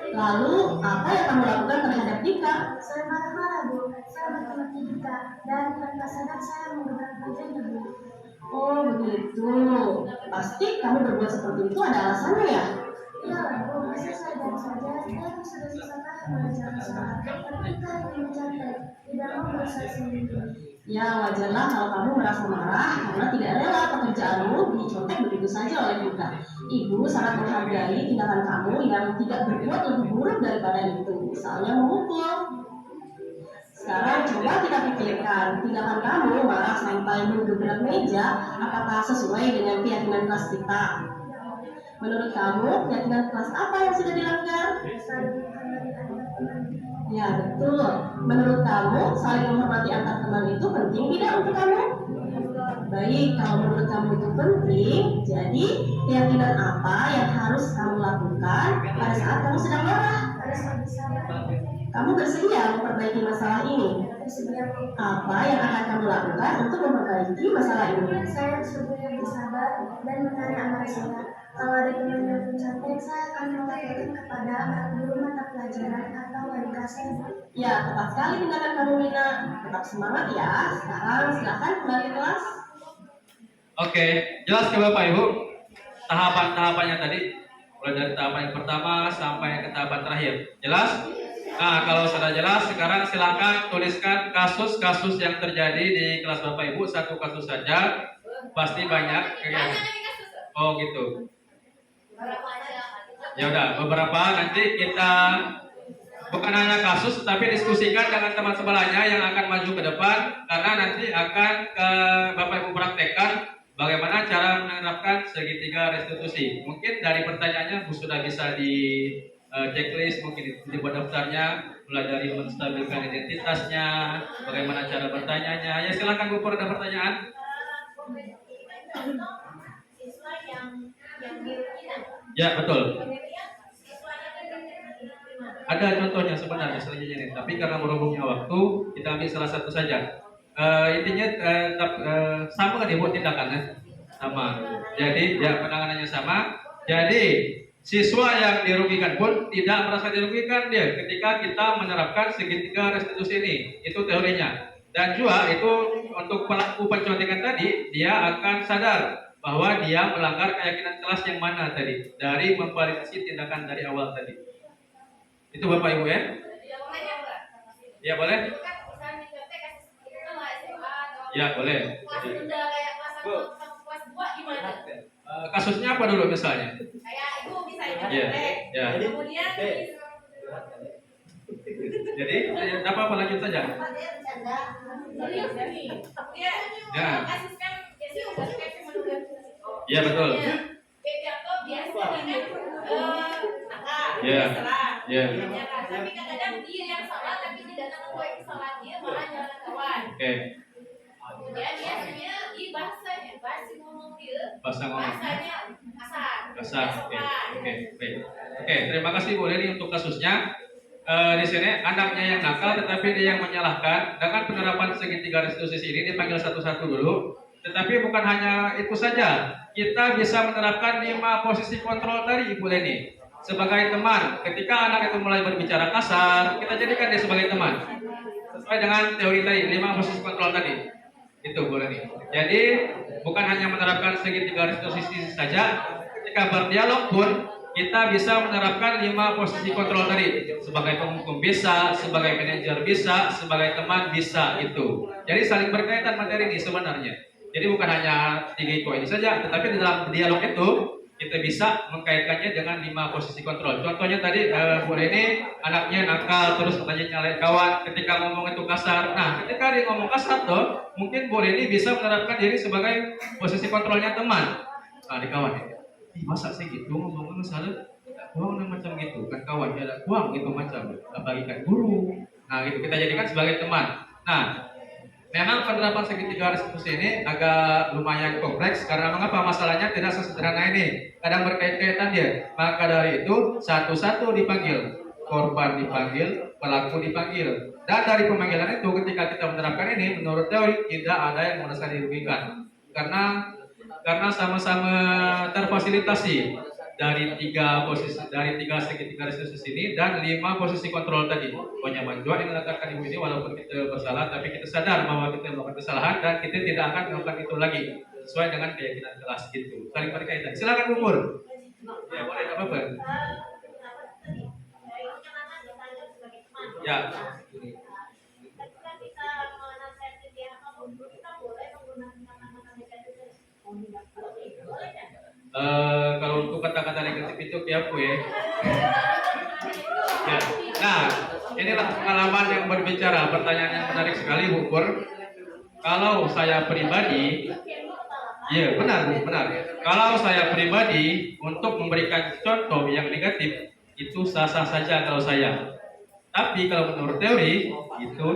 Lalu, apa yang kamu lakukan terhadap Dika? Saya marah-marah, Bu. Saya bertemu Dika dan tanpa sadar saya menggerak badannya, Bu. Oh begitu, pasti kamu berbuat seperti itu ada alasannya ya? Ya, Bu. Bisa saja saja. Dia sudah susah payah mengerjakan soal. Tapi kita hanya mencapai. Tidak mau berusaha sendiri. Ya wajarlah kalau kamu merasa marah karena tidak rela pekerjaanmu dicontek begitu saja oleh Dika. Ibu sangat menghargai tindakan kamu yang tidak berbuat lebih buruk daripada itu, misalnya memukul. Sekarang coba kita pikirkan, tindakan kamu marah sampai menggebrak meja, apakah sesuai dengan keyakinan kelas kita? Menurut kamu, keyakinan kelas apa yang sudah dilanggar? Ya betul. Menurut kamu, saling menghormati antar teman itu penting tidak untuk kamu? Baik, kalau menurut kamu itu penting, jadi keyakinan apa yang harus kamu lakukan pada saat kamu sedang marah? Harus lebih sabar. Kamu bersedia memperbaiki masalah ini? Bersedia. Apa yang akan kamu lakukan untuk memperbaiki masalah ini? Saya bersedia bersabar dan menahan amarah saya. Kalau ada teman yang mencapai, saya akan melaporkan kepada guru mata pelajaran atau wali kelas saya. Ya, tepat sekali tindakan kamu, Lina. Tetap semangat ya. Sekarang silakan kembali ke kelas. Oke, jelas ke Bapak Ibu tahapan-tahapannya tadi, mulai dari tahapan yang pertama sampai ke tahapan terakhir. Jelas? Nah, kalau sudah jelas, sekarang silakan tuliskan kasus-kasus yang terjadi di kelas Bapak Ibu, satu kasus saja, pasti banyak. Oh gitu. Ya udah, beberapa nanti kita bukan hanya kasus, tapi diskusikan dengan teman sebelahnya yang akan maju ke depan, karena nanti akan ke Bapak Ibu praktekkan bagaimana cara menerapkan segitiga restitusi. Mungkin dari pertanyaannya sudah bisa di checklist, mungkin dibuat daftarnya, mulai dari menstabilkan identitasnya, bagaimana cara bertanyanya. Ya silakan Bu, ada pertanyaan? Siswa yang biru kita. Ya betul. Siswa yang Ada contohnya sebenarnya selanjutnya nih, tapi karena berhubungnya waktu, kita ambil salah satu saja. intinya sama kan dibuat tindakannya sama. Jadi ya penanganannya sama. Jadi siswa yang dirugikan pun tidak merasa dirugikan dia ketika kita menerapkan segitiga restitusi ini. Itu teorinya. Dan juga itu untuk pelaku pencontekan tadi dia akan sadar bahwa dia melanggar keyakinan kelas yang mana tadi dari memvalidasi tindakan dari awal tadi. Itu Bapak Ibu ya? Ya boleh? Ya boleh. Kelas tunda kayak kelas 1 kelas 2 gimana? Kasusnya apa dulu misalnya? Kayak itu misalnya Iya, contek. ya. Kemudian Jadi apa lanjut saja? serius nih. Kemudian Ya. kasus kan biasanya udah kayak menurut. Iya betul. Bepiato biasanya kan nakal, Iya. salah. Iya. Ya kan? Tapi kadang-kadang dia yang salah tapi tidak mengakui kesalahan dia malah nyalakan kawan. Oke. Kemudian biasanya di bahasanya bahasa ngomong dia Bahasa ngomong. bahasanya kasar. Kasar. Tidak Oke. sopan. Oke. Baik. Oke. Terima kasih Bu Leni untuk kasusnya. Di sini anaknya yang nakal tetapi dia yang menyalahkan. Dengan penerapan segitiga restitusi ini dipanggil satu-satu dulu. Tetapi bukan hanya itu saja. Kita bisa menerapkan 5 posisi kontrol tadi Ibu Leni. Sebagai teman, ketika anak itu mulai berbicara kasar, kita jadikan dia sebagai teman. Sesuai dengan teori tadi, 5 posisi kontrol tadi. Itu Bu Leni. Jadi bukan hanya menerapkan segitiga restitusi saja, ketika berdialog pun kita bisa menerapkan 5 posisi kontrol tadi. Sebagai penghukum bisa, sebagai manajer bisa, sebagai teman bisa itu. Jadi saling berkaitan materi ini sebenarnya. Jadi bukan hanya 3 poin ini saja, tetapi di dalam dialog itu kita bisa mengkaitkannya dengan 5 posisi kontrol. Contohnya tadi Bu Leni anaknya nakal terus katanya nyalain kawan ketika ngomong itu kasar. Nah, ketika dia ngomong kasar tuh, mungkin Bu Leni bisa menerapkan diri sebagai posisi kontrolnya teman. Nah, di kawan ya. Masa sih gitu ngomongnya salah? Kuang macam gitu kan kawan ya kuang gitu macam apalagi kan guru. Nah, gitu kita jadikan sebagai teman. Nah, memang penerapan segitiga restitusi ini agak lumayan kompleks karena mengapa masalahnya tidak sesederhana ini. Kadang berkait-kaitan dia. Maka dari itu satu-satu dipanggil, korban dipanggil, pelaku dipanggil. Dan dari pemanggilan itu ketika kita menerapkan ini menurut teori tidak ada yang merasa dirugikan karena sama-sama terfasilitasi dari 3 segitiga restitusi ini dan 5 posisi kontrol tadi. Pokoknya manjuan yang mengatakan ibu ini walaupun kita bersalah tapi kita sadar bahwa kita melakukan kesalahan dan kita tidak akan melakukan itu lagi sesuai dengan keyakinan kelas gitu. Saling berkaitan. Silakan Bu Pur. Ya boleh apa-apa. Ya. Ketika kita menasihati dia kita boleh menggunakan kata-kata negatif. Boleh kan? Kalau untuk kata-kata negatif itu ya Bu ya. Ya. Nah, inilah pengalaman yang berbicara. Pertanyaan yang menarik sekali Bu Pur. Kalau saya pribadi, ya benar Bu, benar. Kalau saya pribadi untuk memberikan contoh yang negatif itu sah-sah saja kalau saya. Tapi kalau menurut teori itu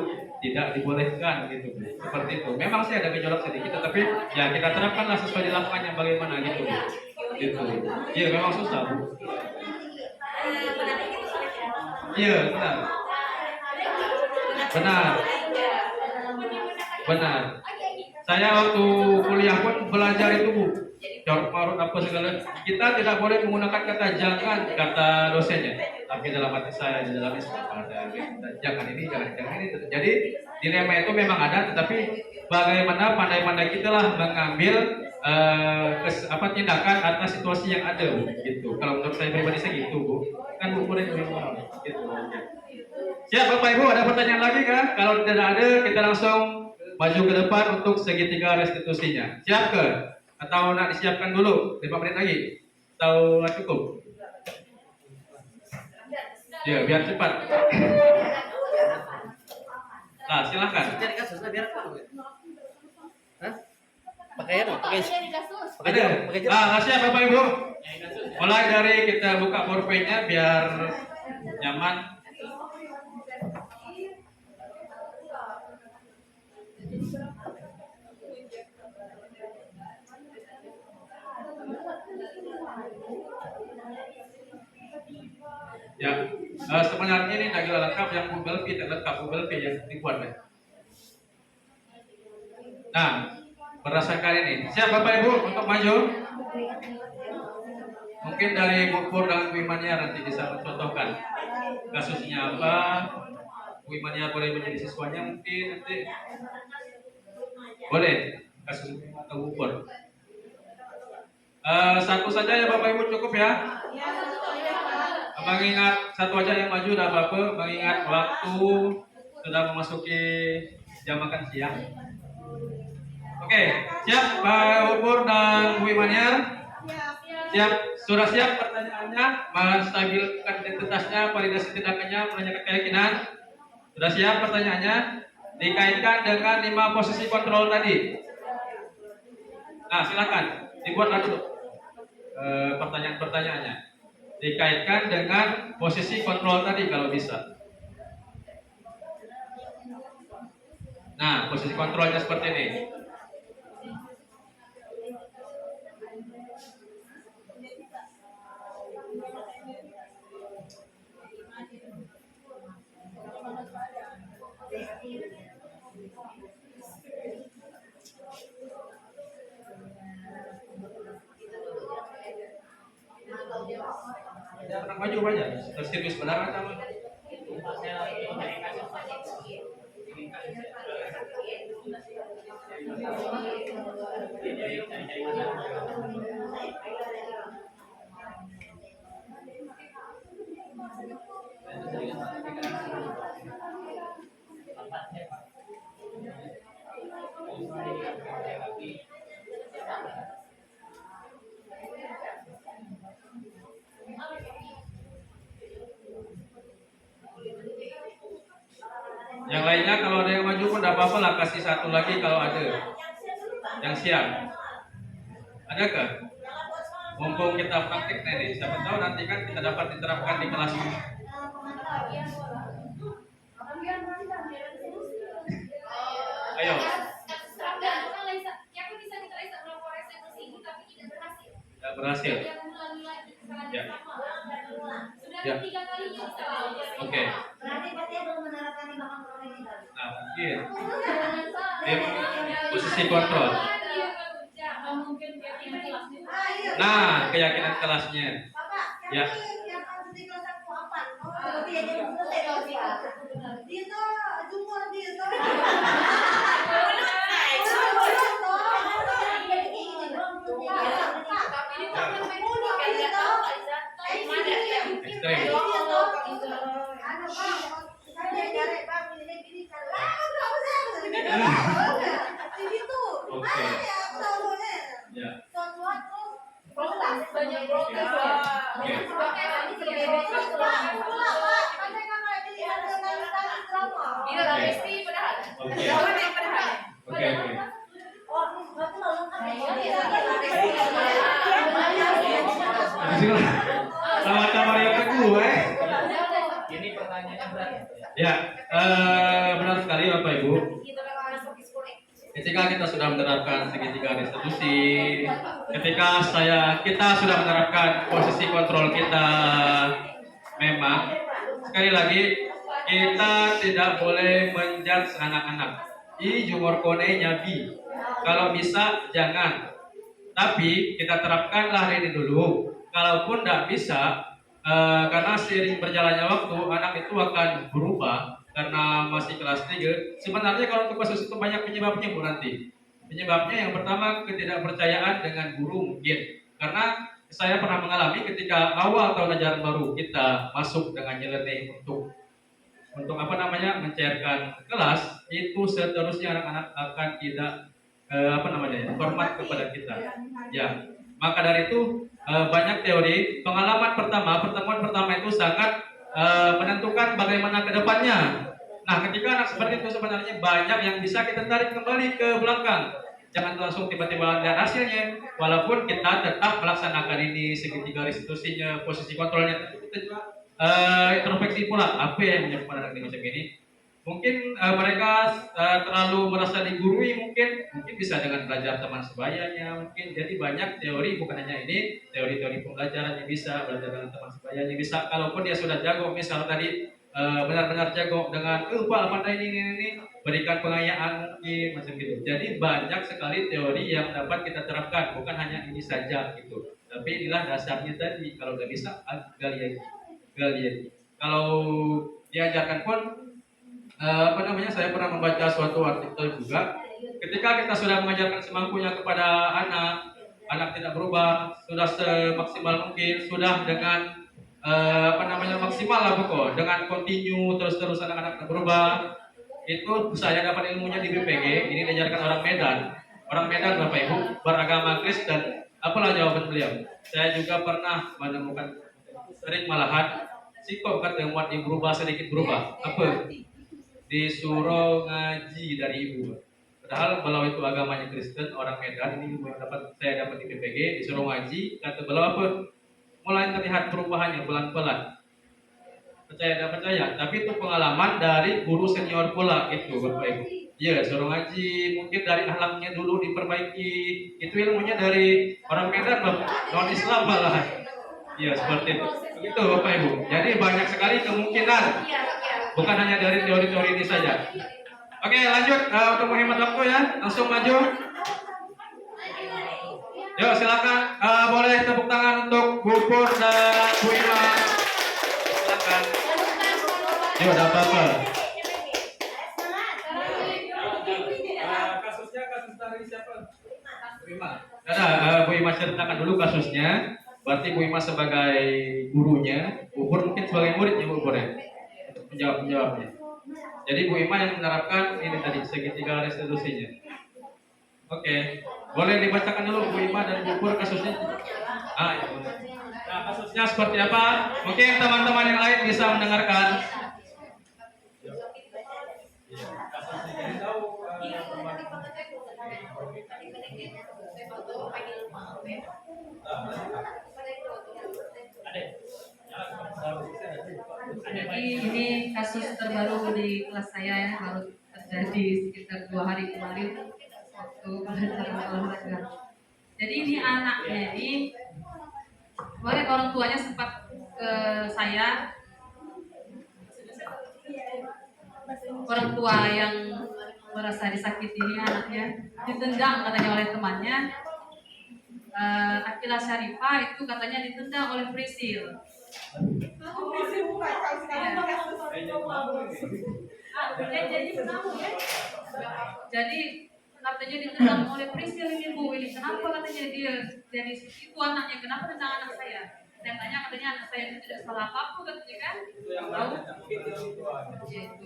tidak dibolehkan gitu. Seperti itu. Memang sih ada gejolak sedikit, tapi ya kita terapkanlah sesuai di lapangannya bagaimana gitu. Gitu. Iya memang susah Bu. Iya benar. Benar. Benar. Saya waktu kuliah pun belajar itu Bu. Jorok marut apa segala. Kita tidak boleh menggunakan kata jangan kata dosennya. Tapi dalam hati saya di dalam Islam ada jangan ini, jangan ini. Jadi dilema itu memang ada, tetapi bagaimana pandai-pandai kita lah mengambil tindakan atas situasi yang ada Bu. Gitu. Kalau menurut saya pribadi saya gitu Bu. Kan Bu boleh memang gitu. Siap Bapak Ibu, ada pertanyaan lagi kah? Kalau tidak ada, kita langsung maju ke depan untuk segitiga restitusinya. Siap ke? Atau nak disiapkan dulu 5 menit lagi? Atau cukup? Ya, biar cepat. Nah, silakan. Cari kasusnya biar apa? Hah? Pakai apa? Pakai Ada. Siap Bapak Ibu. Mulai dari kita buka forpenya biar nyaman. Ya, sebenarnya ini tidak lengkap yang Google Fit, lengkap Google Fit yang dibuat. Nah, berdasarkan ini, siap Bapak Ibu untuk maju? Mungkin dari Bu Pur dan Bu Imania nanti bisa mencontohkan kasusnya apa. Bu Imania boleh menjadi siswanya mungkin nanti. Boleh, kasus atau Bu Pur. Satu saja ya Bapak Ibu cukup ya. Mengingat satu aja yang maju dah Bapak, mengingat waktu sudah memasuki jam makan siang. Oke, siap Pak Upur dan Bu Imania? Siap, sudah siap pertanyaannya, menstabilkan identitasnya, validasi tindakannya, menanyakan keyakinan. Sudah siap pertanyaannya? Dikaitkan dengan 5 posisi kontrol tadi. Nah, silakan dibuatlah dulu pertanyaan-pertanyaannya. Dikaitkan dengan posisi kontrol tadi kalau bisa. Nah, posisi kontrolnya seperti ini. Jangan maju aja, serius benar atau yang lainnya kalau ada yang maju pun tidak apa-apa lah, kasih satu lagi kalau ada yang siap. Adakah? Mumpung kita praktik nih, siapa tahu nanti kan kita dapat diterapkan di kelas ini. Ayo. Tidak berhasil. Ya. Ya. Oke. Nah, mungkin posisi kontrol. Nah, keyakinan kelasnya. Ya. Oke. Ya. Oke. Sama-sama yang kedua. Ini pertanyaannya berat. Ya, benar sekali Bapak Ibu. Ketika kita sudah menerapkan segitiga restitusi, ketika kita sudah menerapkan posisi kontrol kita, memang sekali lagi kita tidak boleh menjudge anak-anak. I jumor kone nyabi. Kalau bisa jangan. Tapi kita terapkanlah ini dulu. Kalaupun tidak bisa, karena seiring berjalannya waktu anak itu akan berubah. Karena masih kelas 3, sebenarnya kalau untuk kasus itu banyak penyebabnya Bu nanti. Penyebabnya yang pertama ketidakpercayaan dengan guru mungkin. Karena saya pernah mengalami ketika awal tahun ajaran baru kita masuk dengan nyeleneh untuk mencairkan kelas, itu seterusnya anak-anak akan tidak hormat kepada kita. Ya, maka dari itu banyak teori. Pertemuan pertama itu sangat menentukan bagaimana ke depannya. Nah, ketika anak seperti itu sebenarnya banyak yang bisa kita tarik kembali ke belakang. Jangan langsung tiba-tiba lihat hasilnya. Walaupun kita tetap melaksanakan ini segitiga restitusinya, posisi kontrolnya, tapi kita juga introspeksi pula apa yang menyebabkan anak ini macam ini. Mungkin mereka terlalu merasa digurui, mungkin bisa dengan belajar teman sebayanya, mungkin. Jadi banyak teori, bukan hanya ini, teori-teori pembelajaran yang bisa belajar dengan teman sebayanya bisa. Kalaupun dia sudah jago, misal tadi benar-benar jago dengan Pak pandai ini, berikan pengayaan mungkin macam gitu. Jadi banyak sekali teori yang dapat kita terapkan, bukan hanya ini saja gitu. Tapi inilah dasarnya tadi. Kalau nggak bisa, gali lagi. Kalau diajarkan pun, saya pernah membaca suatu artikel juga. Ketika kita sudah mengajarkan semampunya kepada anak tidak berubah, sudah semaksimal mungkin, sudah dengan maksimal lah pokok, dengan continue terus anak-anak berubah. Itu saya dapat ilmunya di BPG. Ini diajarkan orang Medan Bapak Ibu, beragama Kristen. Apalah jawaban beliau? Saya juga pernah menemukan sering malahan sikap kata yang buat berubah sedikit berubah. Apa? Disuruh ngaji dari ibu. Padahal beliau itu agamanya Kristen, orang Medan. Ini saya dapat di BPG, disuruh ngaji. Kata beliau apa? Mulai terlihat perubahannya pelan-pelan. Percaya, tapi itu pengalaman dari guru senior pula itu Bapak Ibu. Ya, suruh ngaji, mungkin dari akhlaknya dulu diperbaiki. Itu ilmunya dari orang Medan, non Islam malah. Ya, seperti itu. Begitu Bapak Ibu. Jadi banyak sekali kemungkinan. Bukan hanya dari teori-teori ini saja. Oke, lanjut untuk menghemat waktu ya. Langsung maju. Yuk, silakan. Boleh tepuk tangan untuk Bu Pur dan Bu Ima. Silakan. Yuk, ada apa-apa? Kasusnya kasus dari siapa? Bu Ima. Bu Ima ceritakan dulu kasusnya. Berarti Bu Ima sebagai gurunya, Bu Pur mungkin sebagai muridnya Bu Pur ya. Untuk menjawabnya. Jadi Bu Ima yang menerapkan ini tadi segitiga restitusinya. Oke. Boleh dibacakan dulu Bu Ima dan Bu Pur kasusnya. Ya boleh. Nah, kasusnya seperti apa? Mungkin teman-teman yang lain bisa mendengarkan. Jadi ini kasus terbaru di kelas saya ya, baru terjadi sekitar 2 hari kemarin waktu pelajaran olahraga. Jadi ini anaknya ini kemarin orang tuanya sempat ke saya, orang tua yang merasa disakiti ini anaknya ditendang katanya oleh temannya. Akila Syarifah itu katanya ditendang oleh Prisil. Jadi katanya ditendang oleh Prisil ini Bu, ini kenapa katanya dia jadi itu anaknya, kenapa tendang anak saya? Saya tanya katanya anak saya itu tidak salah apa katanya kan? Tahu? Ya itu.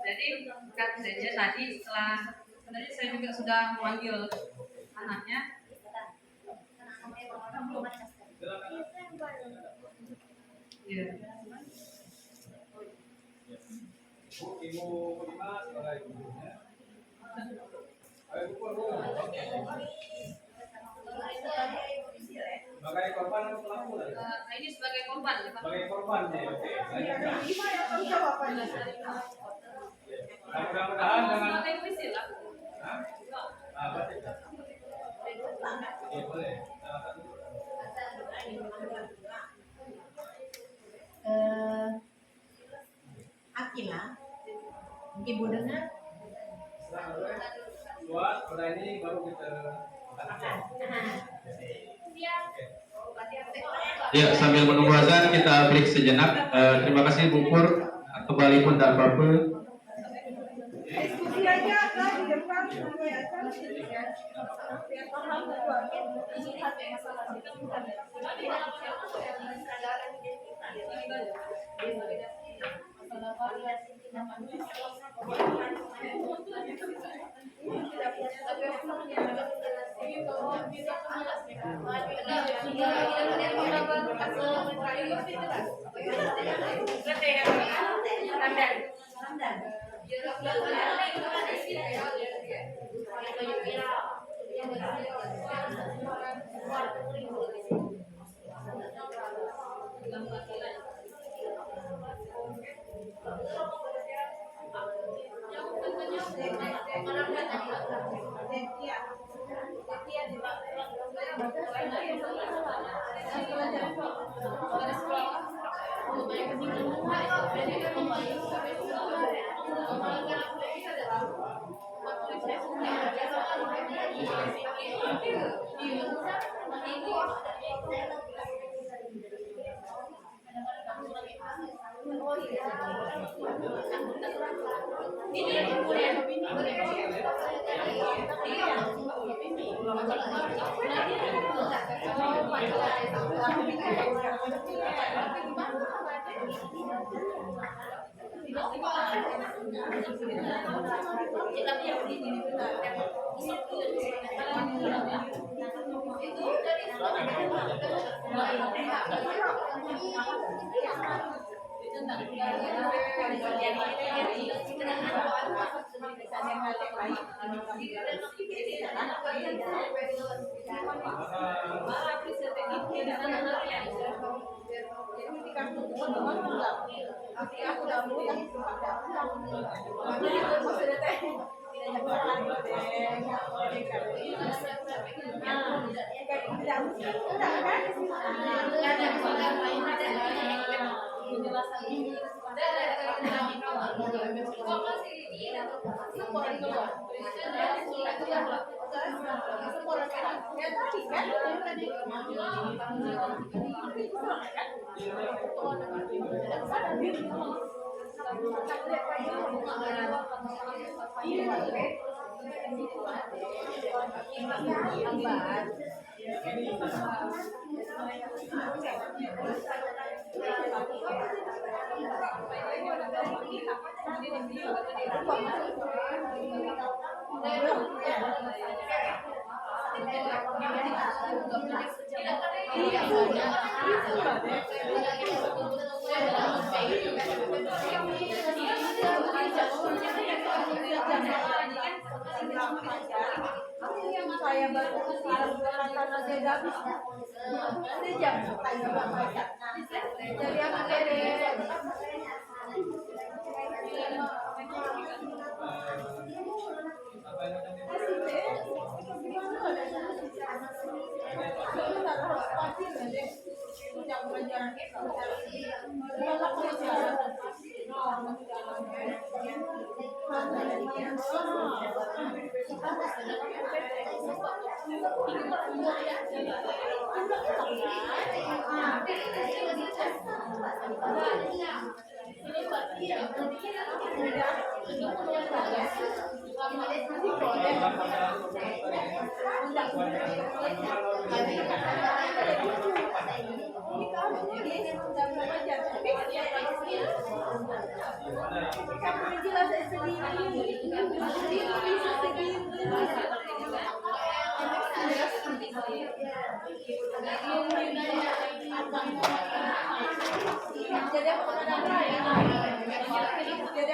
Jadi katanya tadi setelah sebenarnya saya juga sudah memanggil anaknya. Ya. Ibu Ima sebagai gurunya. Sebagai korban atau pelaku? Ini sebagai korban. Sebagai korban ya, oke. Mudah-mudahan dengan Sebagai prisil lah. Ya boleh. Akila, Ibu dengar? Luas, pada ini baru kita Ya, sambil menunggu azan kita break sejenak. Terima kasih Bu Pur. Kembali pun tak apa-apa.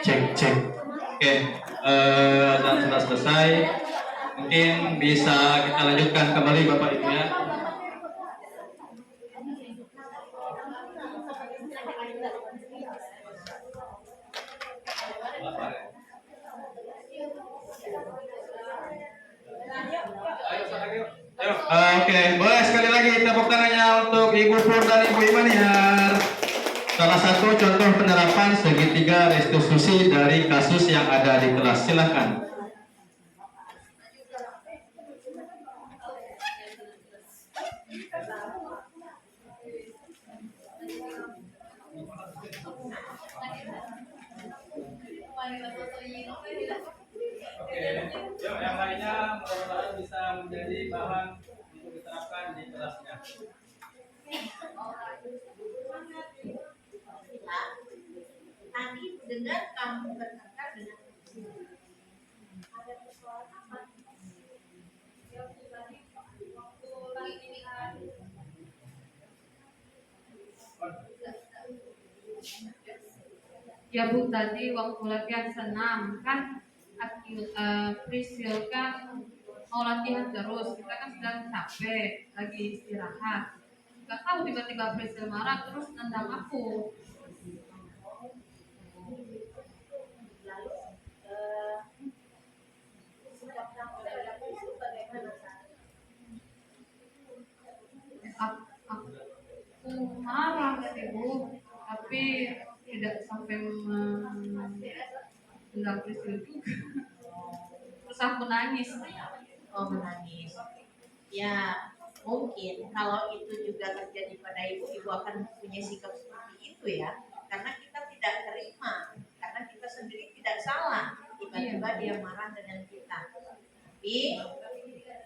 Cek cek. Oke, dan sudah selesai. Mungkin bisa kita lanjutkan kembali Bapak Ibu ya. Oke, boleh sekali lagi tepuk tangannya untuk Ibu Pur dan Ibu Imaniar. Salah satu contoh penerapan segitiga restitusi dari kasus yang ada di kelas. Silakan. Oke, yuk yang lainnya mudah-mudahan bisa menjadi bahan untuk diterapkan di kelasnya. Tadi dengar kamu berkata dengan ada persoalan apa? Ya Bu, tadi waktu latihan senam kan Prisil kan mau latihan terus, kita kan sedang capek, lagi istirahat. Gak tahu tiba-tiba Prisil marah terus nendang aku. Aku marah sih Bu, tapi tidak sampai mengganggu Prisil juga. Terus aku nangis. Oh, menangis. Ya, mungkin kalau itu juga terjadi pada ibu akan punya sikap seperti itu ya. Karena kita tidak terima, karena kita sendiri tidak salah. Tiba-tiba dia marah dengan kita. Tapi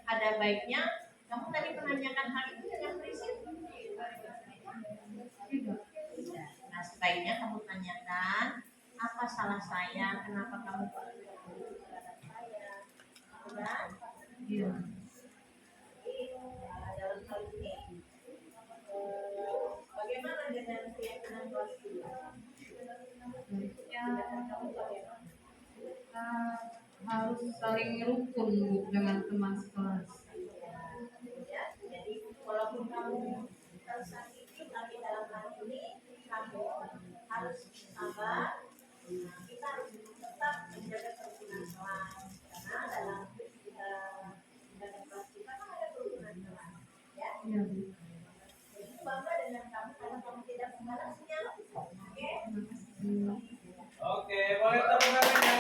ada baiknya kamu tadi menanyakan hal itu dengan prinsip. Nah, sebaiknya kamu tanyakan apa salah saya, kenapa kamu begitu terhadap saya, kan? Iya. Dalam hal ini, bagaimana dengan keyakinan kelas 2? Ya, kita harus saling rukun Bu, dengan teman sekelas. Ya, jadi walaupun kamu tersakiti, tapi dalam hal ini kamu harus sabar. Kita harus tetap menjaga kerukunan kelas, karena dalam menjaga kelas kita kan ada kerukunan kelas, ya. Iya Bu. Jadi bangga dengan kamu karena kamu tidak membalasnya, oke? Oke, boleh tepuk tangannya.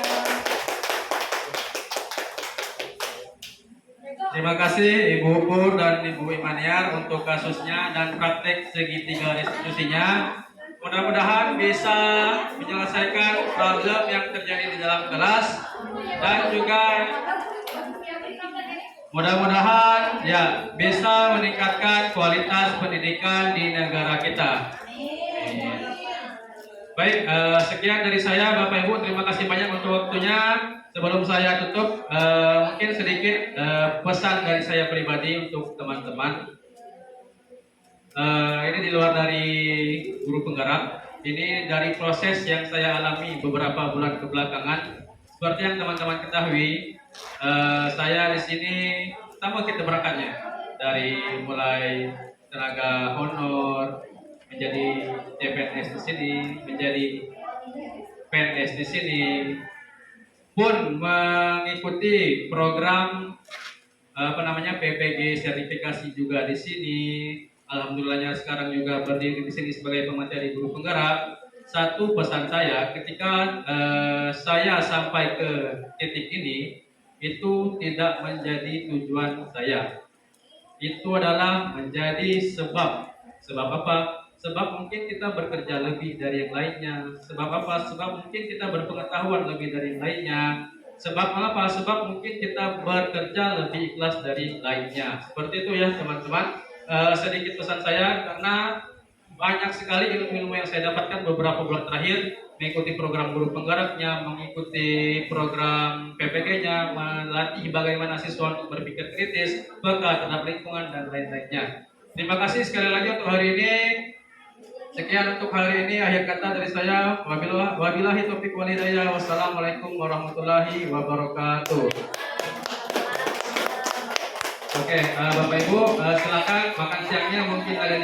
Terima kasih Ibu Pur dan Ibu Imaniar untuk kasusnya dan praktek segitiga restitusinya. Mudah-mudahan bisa menyelesaikan problem yang terjadi di dalam kelas dan juga mudah-mudahan ya bisa meningkatkan kualitas pendidikan di negara kita. Baik, sekian dari saya Bapak Ibu, terima kasih banyak untuk waktunya. Sebelum saya tutup, mungkin sedikit pesan dari saya pribadi untuk teman-teman. Ini di luar dari guru penggerak. Ini dari proses yang saya alami beberapa bulan kebelakangan. Seperti yang teman-teman ketahui, saya di sini sama kita berangkatnya dari mulai tenaga honor, menjadi CPNS di sini, menjadi PNS di sini, pun mengikuti program PPG sertifikasi juga di sini. Alhamdulillahnya sekarang juga berdiri di sini sebagai pemateri guru penggerak. Satu pesan saya ketika saya sampai ke titik ini, itu tidak menjadi tujuan saya. Itu adalah menjadi sebab. Sebab apa? Sebab mungkin kita bekerja lebih dari yang lainnya. Sebab apa? Sebab mungkin kita berpengetahuan lebih dari yang lainnya. Sebab apa? Sebab mungkin kita bekerja lebih ikhlas dari yang lainnya. Seperti itu ya teman-teman. Sedikit pesan saya karena banyak sekali ilmu-ilmu yang saya dapatkan beberapa bulan terakhir, mengikuti program guru penggeraknya, mengikuti program PPG-nya, melatih bagaimana siswa untuk berpikir kritis, peka terhadap lingkungan dan lain-lainnya. Terima kasih sekali lagi untuk hari ini. Sekian untuk hari ini, akhir kata dari saya. Wabillahi taufiq wal hidayah. Wassalamualaikum warahmatullahi wabarakatuh. Oke, Bapak Ibu, silakan makan siangnya mungkin ada di